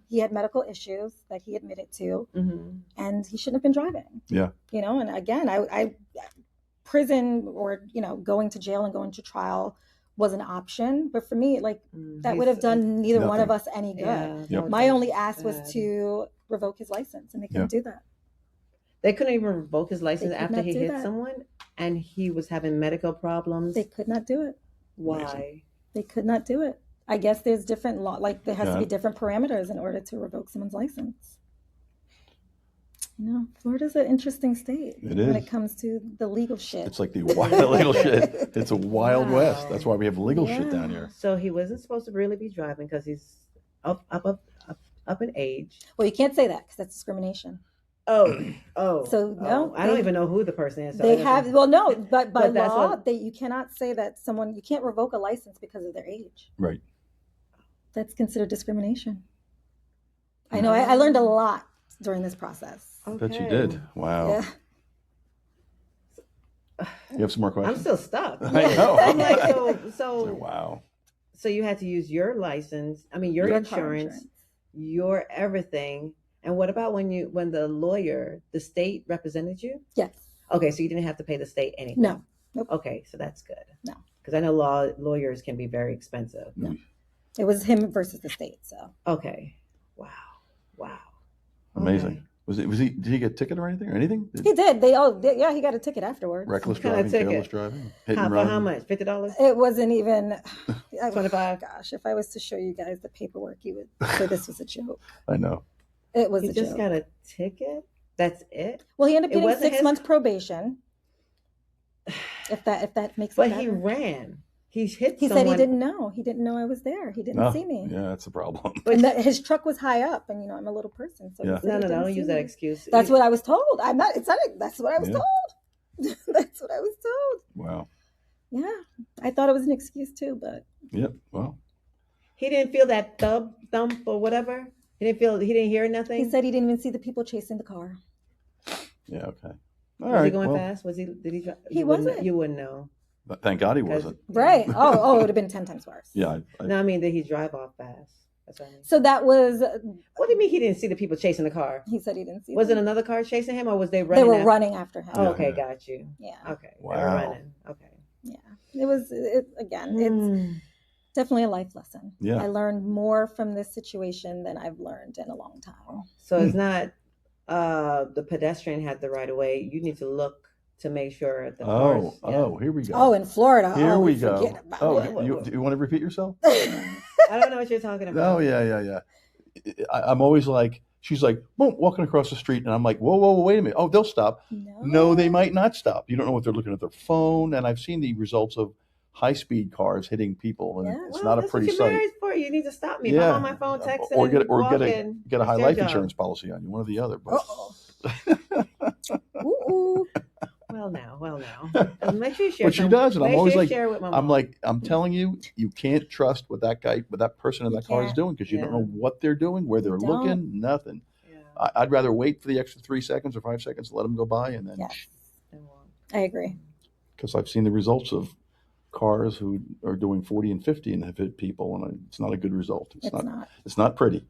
He had medical issues that he admitted to, Mm-hmm. and he shouldn't have been driving. Yeah. And again, I prison or going to jail and going to trial was an option, but for me, that would have done neither one of us any good. Yep. My only ask was to revoke his license, and they couldn't do that. They couldn't even revoke his license They could after not he do hit that. someone, and he was having medical problems. They could not do it. Why? They could not do it. I guess there's different law, there has to Yeah. be different parameters in order to revoke someone's license. Florida's an interesting state It when is. it comes to the legal shit. It's like the wild legal shit. It's a wild Wow. west. That's why we have legal shit down Yeah. here. So he wasn't supposed to really be driving because he's up in age. Well, you can't say that because that's discrimination. Oh. So, no, I don't they- even know who the person is. So They I have, doesn't- well, no, but by But that's law, what- you cannot say that you can't revoke a license because of their age. Right. That's considered discrimination. I know. I learned a lot during this process. I bet you Okay. did. Wow. Yeah. You have some more I'm questions? still stuck. I know. I'm like, It's so like, wow. so you had to use your license. I mean, your Your car insurance, your everything. And what about when the state represented you? Yes. Okay, so you didn't have to pay the state anything. No. Nope. Okay, so that's good. No. Because I know lawyers can be very expensive. It was him versus the state. So Okay. Wow. Amazing. Okay. Did he get a ticket or anything? he did. Yeah, he got a ticket afterwards. Reckless What kind of driving, ticket? careless driving, hit and For run. how much? $50? It wasn't even 25? Gosh, if I was to show you guys the paperwork, you would say this was a joke. I know. It was He a just joke. got a ticket? That's it? Well, he ended up It getting wasn't 6 his- months probation. If that makes it But better. he ran. He hit He someone. said he didn't know. He didn't know I was there. He didn't No. see me. Yeah, that's the problem. And that his truck was high up, and I'm a little person, so he Yeah. said he No, didn't don't see use that me. excuse. That's what I was told. I'm not. It's not. That's what I was Yeah. told. That's what I was told. Wow. Yeah, I thought it was an excuse too, but Yep. Well, He didn't feel that thump or whatever. He didn't hear nothing. he said he didn't even see the people chasing the car. yeah. Okay. All Was right. he going well, fast? Did he drive? He wasn't. You wouldn't know. but thank God he 'Cause- wasn't. Right. Oh, it would have been 10 times worse. Yeah. No, I mean, did he drive off fast? That's what I mean. So that was. What do you mean he didn't see the people chasing the car? He said he didn't see. Was it them. another car chasing him, or was they running? They were after- running after him. Oh, Yeah. okay, got you. Yeah. Okay, they were Wow. running. Okay. Yeah. It was. Again, it's definitely a life lesson. Yeah. I learned more from this situation than I've learned in a long time. So it's not the pedestrian had the right of way. You need to look to make sure the cars. Here we go. Oh, in Florida. Here we go. forget about Oh, it. do you want to repeat yourself? I don't know what you're talking about. Oh, yeah. I'm always like, she's like, boom, walking across the street, and I'm like, whoa, wait a minute. Oh, they'll stop. No, they might not stop. You don't know what they're looking at their phone, and I've seen the results of high-speed cars hitting people, and Yeah. it's not a that's pretty what you're sight. married for. You need to stop me. If Yeah. I'm on my phone texting Or get and a walking, get a high it's your life job. insurance policy on you, one or the other. But Uh-oh. Ooh. Well, now. Make sure you share. But she does, and I'm Make always sure you like, share with my I'm mom. like, I'm telling you, you can't trust what that person in You that car is can't. doing because you don't Yeah. know what they're doing, where they're You looking, nothing. Yeah. I'd rather wait for the extra 3 seconds or 5 seconds to let them go by, and then Yes, They won't. I agree. because I've seen the results of cars who are doing 40 and 50 and have hit people, and it's not a good result. It's not. It's not pretty.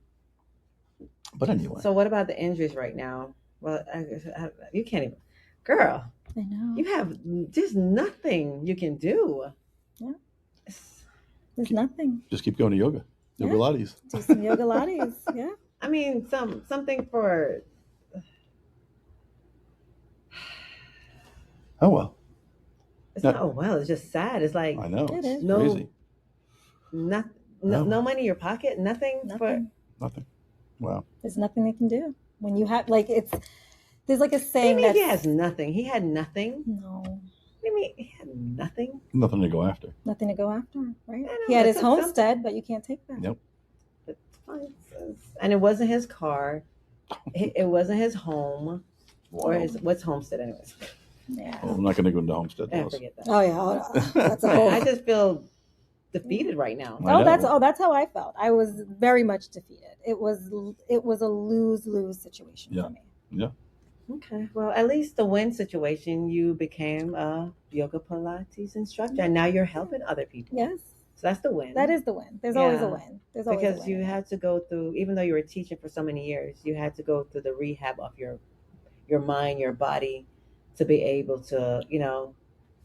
But anyway, So what about the injuries right now? Well, you can't even, girl. I know. You have just nothing you can do. Yeah. There's nothing. just keep going to yoga. Yeah. Yoga Pilates. Do some yoga Pilates. Yeah. I mean, something for. Oh well, It's No. not. Oh well, it's just sad. It's like I know. It It's is. No. crazy. nothing. No. No money in your pocket. Nothing. Nothing. Nothing. Wow. There's nothing they can do when you have like it's. There's like a What do you saying mean that he has nothing? He had nothing. no, What do you mean he had nothing? Nothing to go after. nothing to go after, right? I know, He had that's his something. homestead, but you can't take that. Yep. It's fine. And it wasn't his car. It wasn't his home or Wild. his what's homestead anyways. Yeah. Oh, I'm not going to go into Homestead. I laws. forget that. Oh yeah. Oh, no. That's a whole. I just feel defeated right now. I know. That's how I felt. I was very much defeated. It was a lose situation Yeah. for me. Okay. Well, at least the win situation, you became a yoga Pilates instructor, and now you're helping other people. Yes, So that's the win. that is the win. There's always a Yeah. win. There's always a because win. you had to go through, even though you were teaching for so many years, you had to go through the rehab of your mind, your body, to be able to,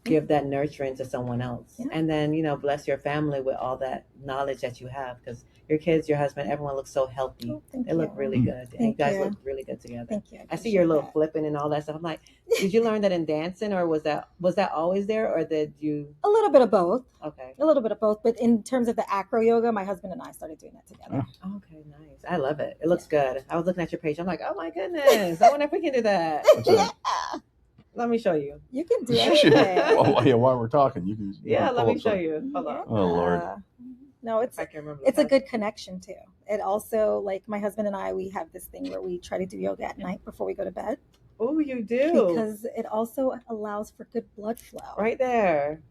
give that nurturing to someone else, Yeah. and then bless your family with all that knowledge that you have, because your kids, your husband, everyone looks so healthy. Oh, thank They look you. really good, and Thank you guys you. look really good together. Thank you. I see your little appreciate flipping and all that stuff. I'm like, did you learn that in dancing, or was that always there, or did you? that. A little bit of both. Okay, A little bit of both. But in terms of the acro yoga, my husband and I started doing that together. okay, nice. I love it. It looks good. I was looking at your page. I'm like, oh my goodness. I wonder if we can do that. What's that? Let me show you. You can do Shit. anything. Well, yeah, while we're talking, you can. Yeah, pull let me up show some- you. Hold on. Oh, Lord. No, it's I can remember. it's a good connection too. It also, like my husband and I, we have this thing where we try to do yoga at night before we go to bed Oh, you do. because it also allows for good blood flow. Right there.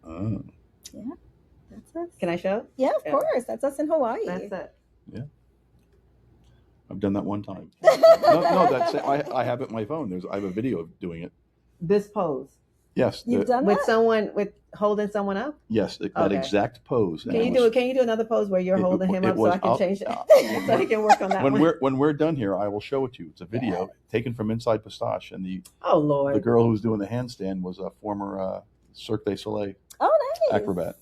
Oh. That's us. Can I show? Yeah, of Yeah. course. That's us in Hawaii. That's it. I've done that one time. No, that's it. I have it on my phone. I have a video of doing it. This pose Yes. You've done with that? someone with holding someone up. Yes, that Okay. exact pose. And Can it you was- do it? Can you do another pose where you're it- holding him it up so was- I can I'll- change it, uh, so he can work on that when one? we're done here, I will show it to you. It's a video taken from Inside Pistache, and the Oh Lord. girl who was doing the handstand was a former Cirque du Soleil Oh, nice. acrobat.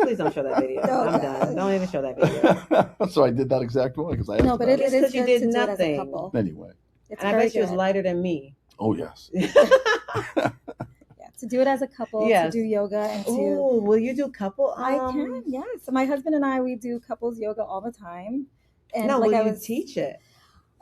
Please don't show that video. No, I'm done. Don't even show that video. So, so I did that exact one because I asked No, but about it Just is 'cause you good did to do it as a nothing. couple. Anyway, It's And I very bet she was good. lighter than me. oh yes. Yeah, to do it as a couple, Yes. to do yoga and to Oh, will you do couple? I can, yes. So my husband and I, we do couples yoga all the time. And No, like will I you was teach it?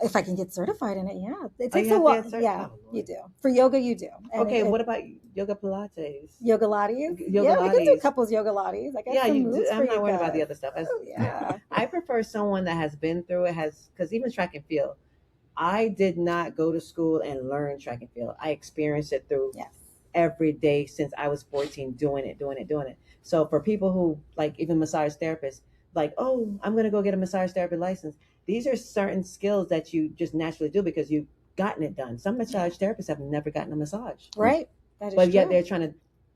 if I can get certified in it, yeah. It Oh, takes you a have to while. get certified? Yeah, Oh, you Lord. do. For yoga, you do. And Okay, it- what about yoga Pilates? yoga Pilates? Yoga Yeah, we can do Pilates. couples yoga Pilates. I got Yeah, some you moves do. for I'm you not worried about the guys. other stuff. Oh, yeah. I prefer someone that has been through it, because even track and field, I did not go to school and learn track and field. I experienced it through Yes. every day since I was 14, doing it. So for people who like even massage therapists, like, oh, I'm going to go get a massage therapy license. These are certain skills that you just naturally do because you've gotten it done. Some massage therapists have never gotten a massage, Right. That is but yet true. they're trying to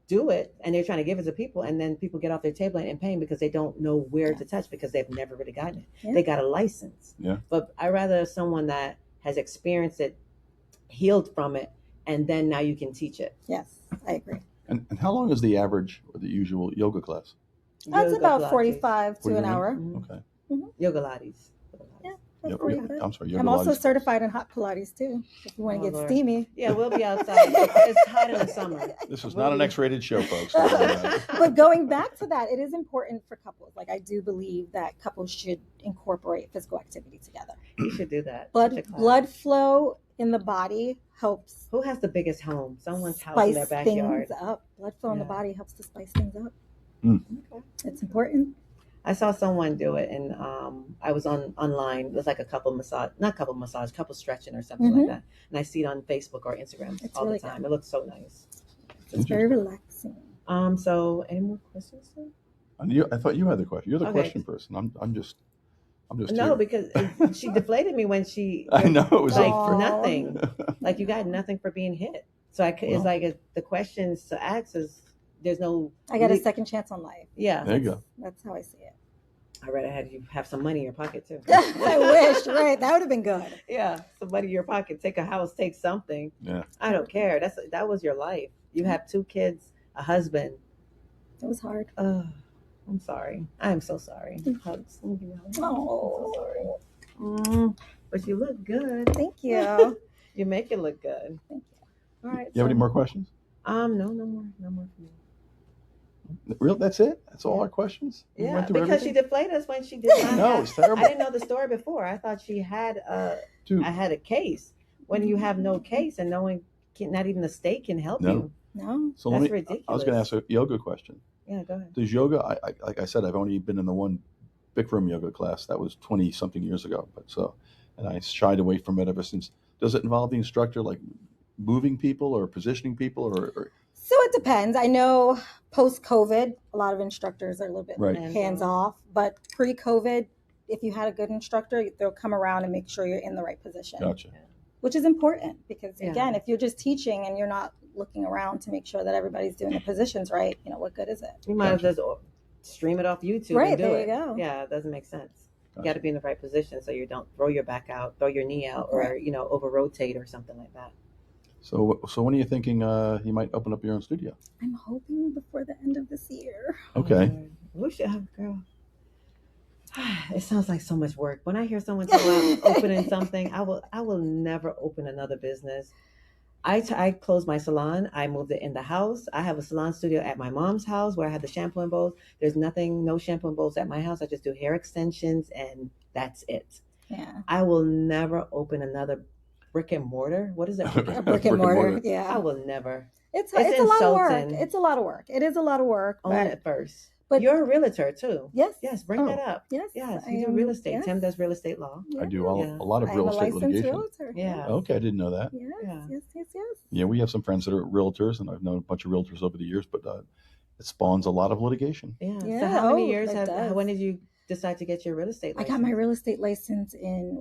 do it and they're trying to give it to people, and then people get off their table and in pain because they don't know where to touch because they've never really gotten it. Yeah. They got a license. Yeah. But I rather someone that has experienced it, healed from it, and then now you can teach it. Yes, I agree. And how long is the average or the usual yoga class? That's Yoga about Pilates. 45 to an 45? hour. Mhm. Okay. Yoga Pilates. Yeah. That's Yeah, 45. I'm sorry. Yoga I'm also Pilates. certified in hot Pilates too. If you want Oh, to get Lord. steamy. Yeah, we'll be outside. It's hot in the summer. This is not an X-rated show, folks. But going back to that, it is important for couples. Like I do believe that couples should incorporate physical activity together. You should do that. Such a class. Blood flow in the body helps Who has the biggest home? Someone's house in their spice backyard. things up. Blood flow in the Yeah. body helps to spice things up. Okay. It's important. I saw someone do it, and I was online. It was like a couple stretching or something like Mhm. that. And I see it on Facebook or Instagram It's all really the time. It looks so nice. It's very relaxing. So any more questions? Sir? I thought you had the question. You're the Okay. question person. I'm just I'm just No, tearing. because she deflated me when she I know it was like Aw. nothing. Like you got nothing for being hit. So it's Well. like the questions to ask is there's no. I got a second chance on life. Yeah, There you go. That's how I see it. I rather had you have some money in your pocket too. I wish, right? That would have been good. Yeah, some money in your pocket. Take a house, take something. Yeah. I don't care. That was your life. You have 2 kids, a husband. It was hard. I'm sorry. I'm so sorry. Hugs. Let me give you a hug. Oh, I'm so sorry. But you look good. thank you. You make it look good. Thank you. All right. You have any more questions? No more for me. Real? That's it? That's all our questions? We Yeah, went through because she everything? deflated us when she did not. No, have- it's terrible. I didn't know the story before. I thought she had Dude. I had a case. When you have no case and no one can, not even the state can help No. you. No. So That's let me. ridiculous. I was going to ask a yoga question. Yeah, go ahead. Does yoga? Like I said, I've only been in the one Bikram yoga class. That was 20 something years ago. And I shied away from it ever since. Does it involve the instructor like moving people or positioning people or So it depends. I know post-COVID, a lot of instructors are a little bit Right. hands off, but pre-COVID, if you had a good instructor, they'll come around and make sure you're in the right position, Gotcha. which is important because Yeah. again, if you're just teaching and you're not looking around to make sure that everybody's doing the positions right, what good is it? You might as Gotcha. well just stream it off YouTube Right, and do there it. you go. Yeah, it doesn't make sense. You Gotcha. got to be in the right position so you don't throw your back out, throw your knee out, or over rotate or something like that. So when are you thinking you might open up your own studio? I'm hoping before the end of this year. Okay. We should have, girl. It sounds like so much work. When I hear someone talk about opening something, I will never open another business. I closed my salon. I moved it in the house. I have a salon studio at my mom's house where I have the shampoo and bowls. There's no shampoo and bowls at my house. I just do hair extensions and that's it. Yeah. I will never open another brick and mortar. What is it? A brick and mortar. I Yeah. will never. It's It's a lot of work. insulting. It's a lot of work. It is a lot of work. Own it first. but- You're a realtor too. Yes. Yes, bring Oh. that up. Yes. Yes, I you do am- real estate. yes. Tim does real estate law. I do Yeah. a lot of I am real a estate licensed litigation. realtor. Yeah. Okay, I didn't know that. Yes, Yeah. yes. Yeah, we have some friends that are realtors, and I've known a bunch of realtors over the years, but it spawns a lot of litigation. Yeah. So Yeah, how many oh, years it does. when did you decide to get your real estate I license? got my real estate license in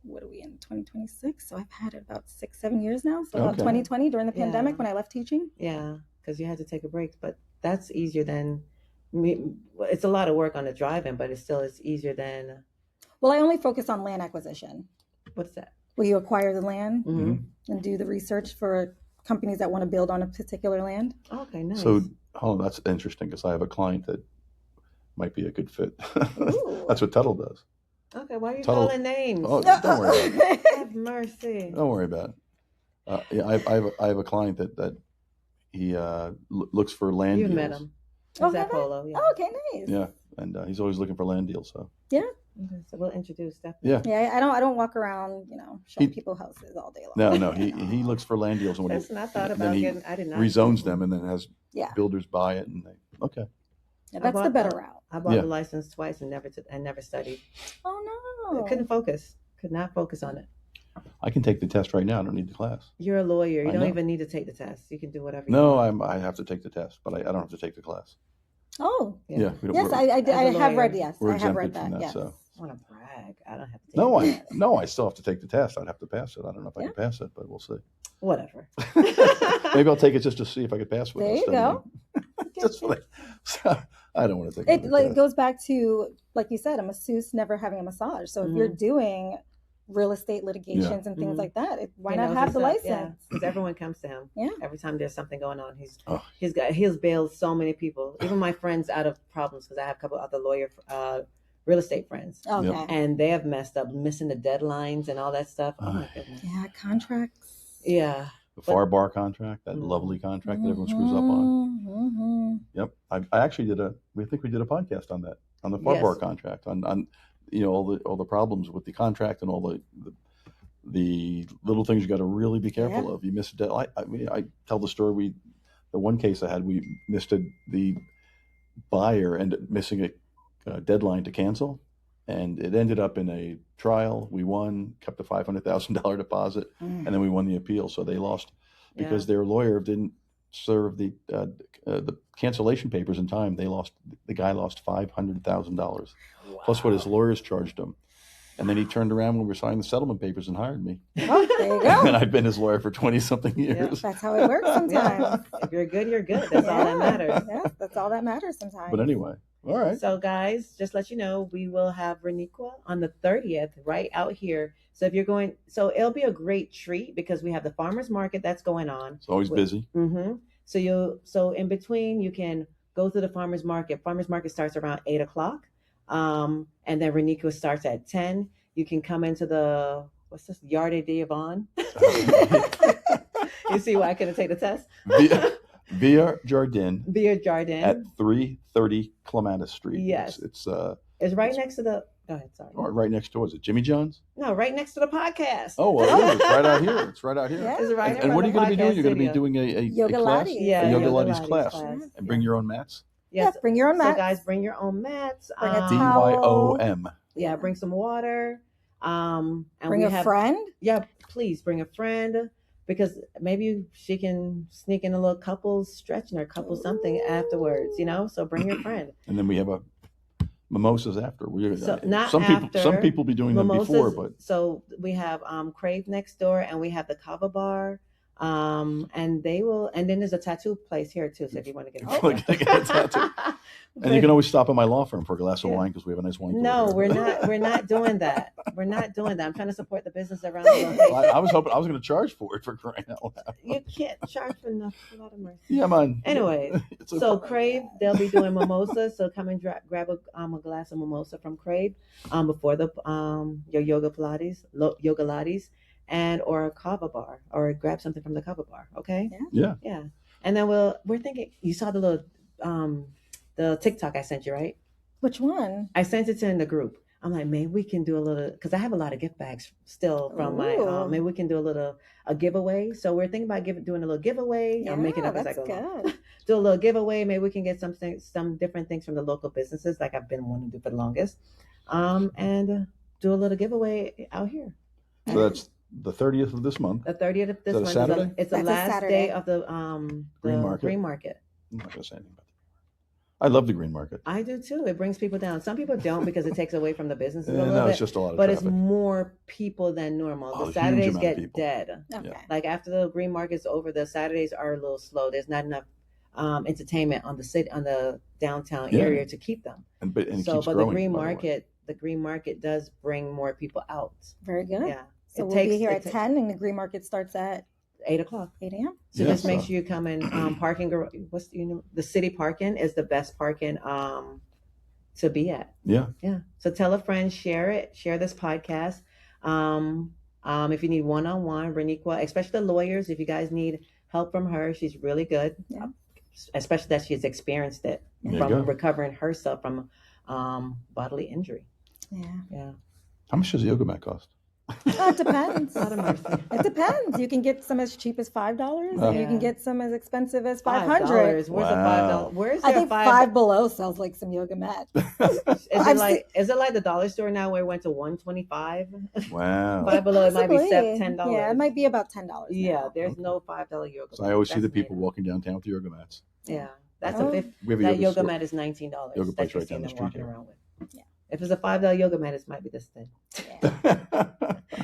2026? So I've had it about 6-7 years now. So about Okay. 2020 during the Yeah. pandemic when I left teaching. Yeah, because you had to take a break, but that's easier than me. It's a lot of work on the drive-in, but it's easier than Well, I only focus on land acquisition. what's that? Where you acquire the land Mm-hmm. and do the research for companies that want to build on a particular land. Okay, nice. So, that's interesting because I have a client that might be a good fit. Ooh. That's what Tuttle does. Okay, why are you Tuttle- calling names? Oh, don't worry about it. Have mercy. Don't worry about it. Yeah, I have a client that he looks for land You've deals. met him. Oh, Zach have I? Polo, yeah. Oh, okay, nice. Yeah, and he's always looking for land deals. So Okay, so we'll introduce definitely. yeah, Yeah, I don't walk around, showing He- people houses all day long. no, he looks for land deals, and when Listen, I thought then about he getting. I did not rezones them, and then has Yeah. builders buy it, and okay. Yeah, I that's the bought better that. route. I bought Yeah. the license twice and never studied. Oh I no. couldn't focus. Could not focus on it. I can take the test right now. I don't need the class. You're a lawyer. You I don't know. even need to take the test. You can do whatever. No, you want. I have to take the test, but I don't have to take the class. Oh. Yeah, we don't, Yes, we're- I As a have read, lawyer, yes. we're I have read exempted that, from that, yes. so. I want to brag. I don't have to take No, the test. I still have to take the test. I'd have to pass it. I don't know if I Yeah. can pass it, but we'll see. Whatever. Maybe I'll take it just to see if I can pass it. There without you go. studying. Just for so, I don't want to take It another test. goes back to, like you said, a masseuse never having a massage. So if you're doing real estate litigations and things Mhm. like that, why He not knows have his the stuff, license? Yeah, because everyone comes to him. Yeah. Every time there's something going on, Oh. he's bailed so many people, even my friends, out of problems because I have a couple other real estate friends, Okay. Yep. and they have messed up, missing the deadlines and all that stuff. Oh my goodness. Yeah, contracts. Yeah. The FAR bar contract, that Mhm. lovely contract that everyone screws up on. Mm-hmm. Yep. I actually we think we did a podcast on that, on the FAR Yes. bar contract, on all the problems with the contract and all the little things you got to really be careful Yeah. of. You miss a deadline. I tell the story. The one case I had, we missed the buyer and missing a deadline to cancel, and it ended up in a trial. We won, kept a $500,000 deposit, and then we won the appeal. So they lost because their lawyer didn't serve the cancellation papers in time, the guy lost $500,000 plus what his lawyers charged him. And then he turned around when we were signing the settlement papers and hired me. Oh, there you go. And I've been his lawyer for 20-something years. That's how it works sometimes. Yeah. If you're good, you're good. That's all that matters. Yeah, that's all that matters sometimes. But anyway, all right. So guys, just let you know, we will have Raniqua on the 30th right out here. So if you're going, so it'll be a great treat because we have the farmers market that's going on. It's always busy. Mm-hmm. So in between, you can go to the farmers market. Farmers market starts around 8:00. And then Raniqua starts at 10. You can come into the, what's this, Yarde d'Avon. You see why I couldn't take the test? Via Jardin Via Jardin. at 330 Clematis Street. Yes. It's It's right next to the, go ahead, sorry. right next door. Is it Jimmy John's? No, right next to the podcast. Oh, well, yeah, it's right out here. It's right out here. Yeah. It's right And, in and what are you front going to of be the doing? You're going to be podcast doing a Yoga class? Lattes. Yeah, A Yoga Yoga Lattes Lattes class. class. And bring your own mats? Yes. Yeah, bring your own So mats. guys, bring your own mats. Bring a DYOM. towel. Yeah, bring some water. And Bring we a have, friend. Yeah, please bring a friend because maybe she can sneak in a little couples stretching or couple something afterwards, So bring your friend. And then we have a mimosas after. So, not some after. Some people be doing them before, but So we have Crave next door and we have the Kava Bar. And they will, and then there's a tattoo place here too. So if you want to get Get a tattoo. And you can always stop at my law firm for a glass of wine because we have a nice wine. No, collection. we're not doing that. We're not doing that. I'm trying to support the business around the location. Well, I was hoping I was going to charge for it for crying out loud. You can't charge for enough. A lot of mercy. Yeah, man. Anyway, It's okay. so Crave, they'll be doing mimosas. So come and grab a glass of mimosa from Crave before the your yoga lattes, and or a kava bar, or grab something from the kava bar. Okay. Yeah. Yeah. And then we're thinking. You saw the little the TikTok I sent you, right? Which one? I sent it to in the group. I'm like, maybe we can do a little, because I have a lot of gift bags still from my. Ooh. Maybe we can do a giveaway. So we're thinking about doing a little giveaway. I'm making up as I that's go along. good. Do a little giveaway. Maybe we can get some different things from the local businesses, like I've been wanting to do for the longest, and do a little giveaway out here. So that's the 30th of this month. The 30th of this Is that a month. Saturday? It's the That's a last Saturday. day of the Green market. Green market. I'm not going to say anything about that. I love the green market. I do too. It brings people down. Some people don't because it takes away from the businesses a Yeah, little no, bit. it's just a lot of But traffic. it's more people than normal. Oh, a The huge Saturdays amount of get people. dead. Okay. Yeah. Like after the green market's over, the Saturdays are a little slow. There's not enough entertainment on the downtown Yeah. area to keep them. And it So, keeps but growing, the green market does bring more people out. Very good. Yeah. So It we'll takes- be here it at ta- 10 and the green market starts at 8:00. 8 a.m. So Yeah, just make so- sure you come in. Parking. What's the city parking is the best parking to be at. Yeah. Yeah. So tell a friend, share it, share this podcast. If you need one-on-one, Raniqua, especially the lawyers, if you guys need help from her, she's really good. Yeah. Especially that she's experienced it There you from go. recovering herself from bodily injury. Yeah. Yeah. How much does a yoga mat cost? It depends. Lot of mercy. It depends. You can get some as cheap as $5, Oh. and you Yeah. can get some as expensive as $5. $500. Where's the Wow. $5? Where's I there think $5? Five Below sells like some yoga mat. Is it like the dollar store now where it went to $125? Wow. Five Below, it might be Possibly. $10. Yeah, it might be about $10. Yeah, now. there's no $5 yoga. So I always see That's the people made up. walking downtown with the yoga mats. Yeah, that's Oh. a fifth. We have a That yoga store. mat is $19. Yoga that place you right see down the them street walking here. around with. Yeah. If it's a $5 yoga mat, it might be this thin. Yeah.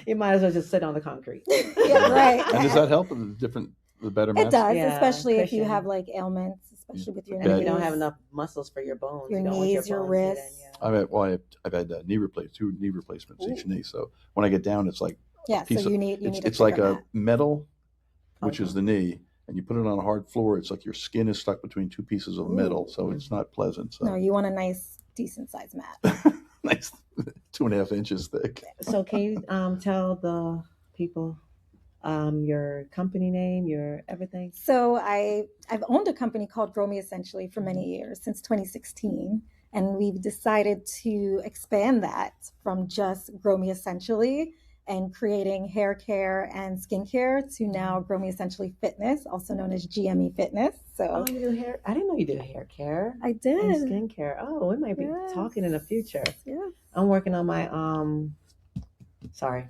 You might as well just sit on the concrete. Yeah, right. And does that help with the better mats? It does, Yeah, especially if you cushion. have like ailments, especially with your And if you knees. don't have enough muscles for your bones, Your you don't want knees, your bones wrists. getting, I've had two knee replacements each knee. So when I get down, it's like Yeah, piece so of- you need it's a like thicker a mat. metal, which Okay. is the knee, and you put it on a hard floor. It's like your skin is stuck between two pieces of metal, so it's not pleasant. So No, you want a nice, decent sized mat. nice, 2.5 inches thick. So can you tell the people your company name, your everything? So I've owned a company called Grow Me Essentially for many years, since 2016. And we've decided to expand that from just Grow Me Essentially and creating hair care and skincare to now Grow Me Essentially Fitness, also known as GME Fitness. So Oh, you do hair? I didn't know you did hair care I and did. skincare. Oh, we might be Yes. talking in the future. Yeah. I'm working on my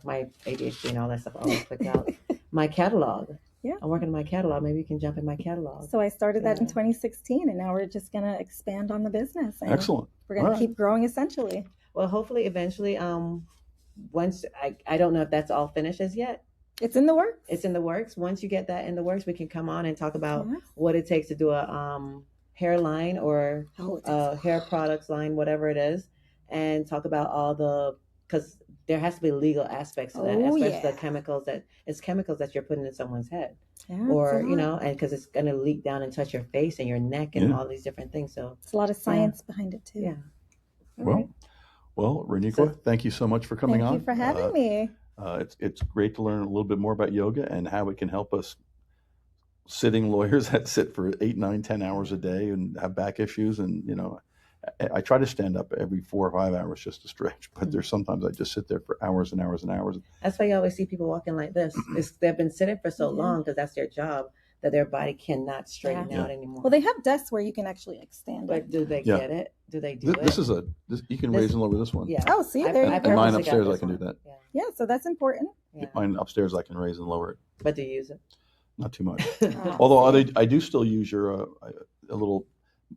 my ADHD and all that stuff always clicked out. My catalog. Yeah. I'm working on my catalog. Maybe you can jump in my catalog. So I started that in Yeah. 2016, and now we're just going to expand on the business. And Excellent. We're going All to right. keep growing essentially. Well, hopefully, eventually, once I don't know if that's all finished as yet. It's in the works. It's in the works. Once you get that in the works, we can come on and talk about Yes. what it takes to do a hairline or Oh, it's hair products line, whatever it is, and talk about all the, because there has to be legal aspects to that, Oh, especially yeah. the chemicals that you're putting in someone's head, Yeah, or it's a you lot. know, and because it's going to leak down and touch your face and your neck and Yeah. all these different things. So It's a lot of science behind it too. yeah. All Well, right. well, Raniqua, So- thank you so much for coming Thank on. you for having me. It's great to learn a little bit more about yoga and how it can help us sitting lawyers that sit for 8, 9, 10 hours a day and have back issues. And, you know, I try to stand up every 4 or 5 hours just to stretch, but there's sometimes I just sit there for hours and hours and hours. That's why you always see people walking like this. They've been sitting for so Yeah. long because that's their job, that their body cannot straighten Yeah. out anymore. Well, they have desks where you can actually like stand up. But do they Yeah. get it? Do they do This it? is you can This- raise and lower this one. Yeah. Oh, see, I- there I you And go. mine purposely got upstairs, I this can do one. that. Yeah. Yeah, so that's important. Yeah. Mine upstairs, I can raise and lower it. But do you use it? Not too much. Oh. Although I do still use your a little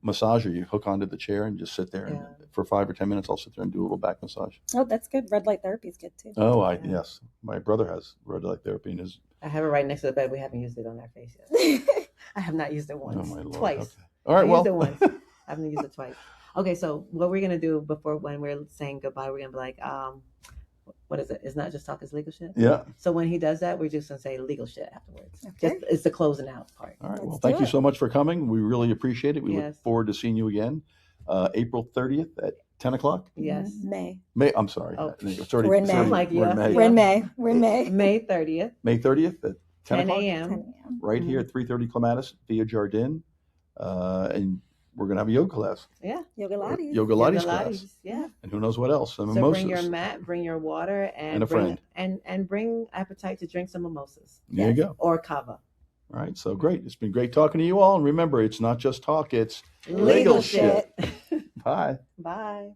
massager. You hook onto the chair and just sit there, and Yeah. for 5 or 10 minutes, I'll sit there and do a little back massage. Oh, that's good. Red light therapy is good too. Oh, Yeah. yes, my brother has red light therapy in his. I have it right next to the bed. We haven't used it on our face yet. I have not used it Oh once. my lord. Twice. Okay. All right. I Well. used it once. I haven't used it twice. Okay, so what we're gonna do before when we're saying goodbye, we're gonna be like, what is it? It's not just talk, it's legal shit. Yeah. So when he does that, we're just gonna say legal shit afterwards. Okay. Just it's the closing out part. All right. Well, Let's thank do you it. so much for coming. We really appreciate it. We Yes. look forward to seeing you again, April 30th at 10 o'clock. Yes. May. May. I'm sorry. Oh. It's already. We're in it's May. already- Like, we're in yeah. May. We're in May. We're in May. May 30th, May 30th at 10 10 o'clock. 10 a.m. a.m. Right here at 330 Clematis via Jardin, and we're gonna have a yoga class, Yeah. Yoga Lattes. yoga Yoga Pilates class, Pilates, yeah. and who knows what else? Some So mimosas. bring your mat, bring your water, and a bring, friend. and bring appetite to drink some mimosas. There you go. Or kava. All right. So great. It's been great talking to you all. And remember, it's not just talk; it's Legal shit. Bye. Bye.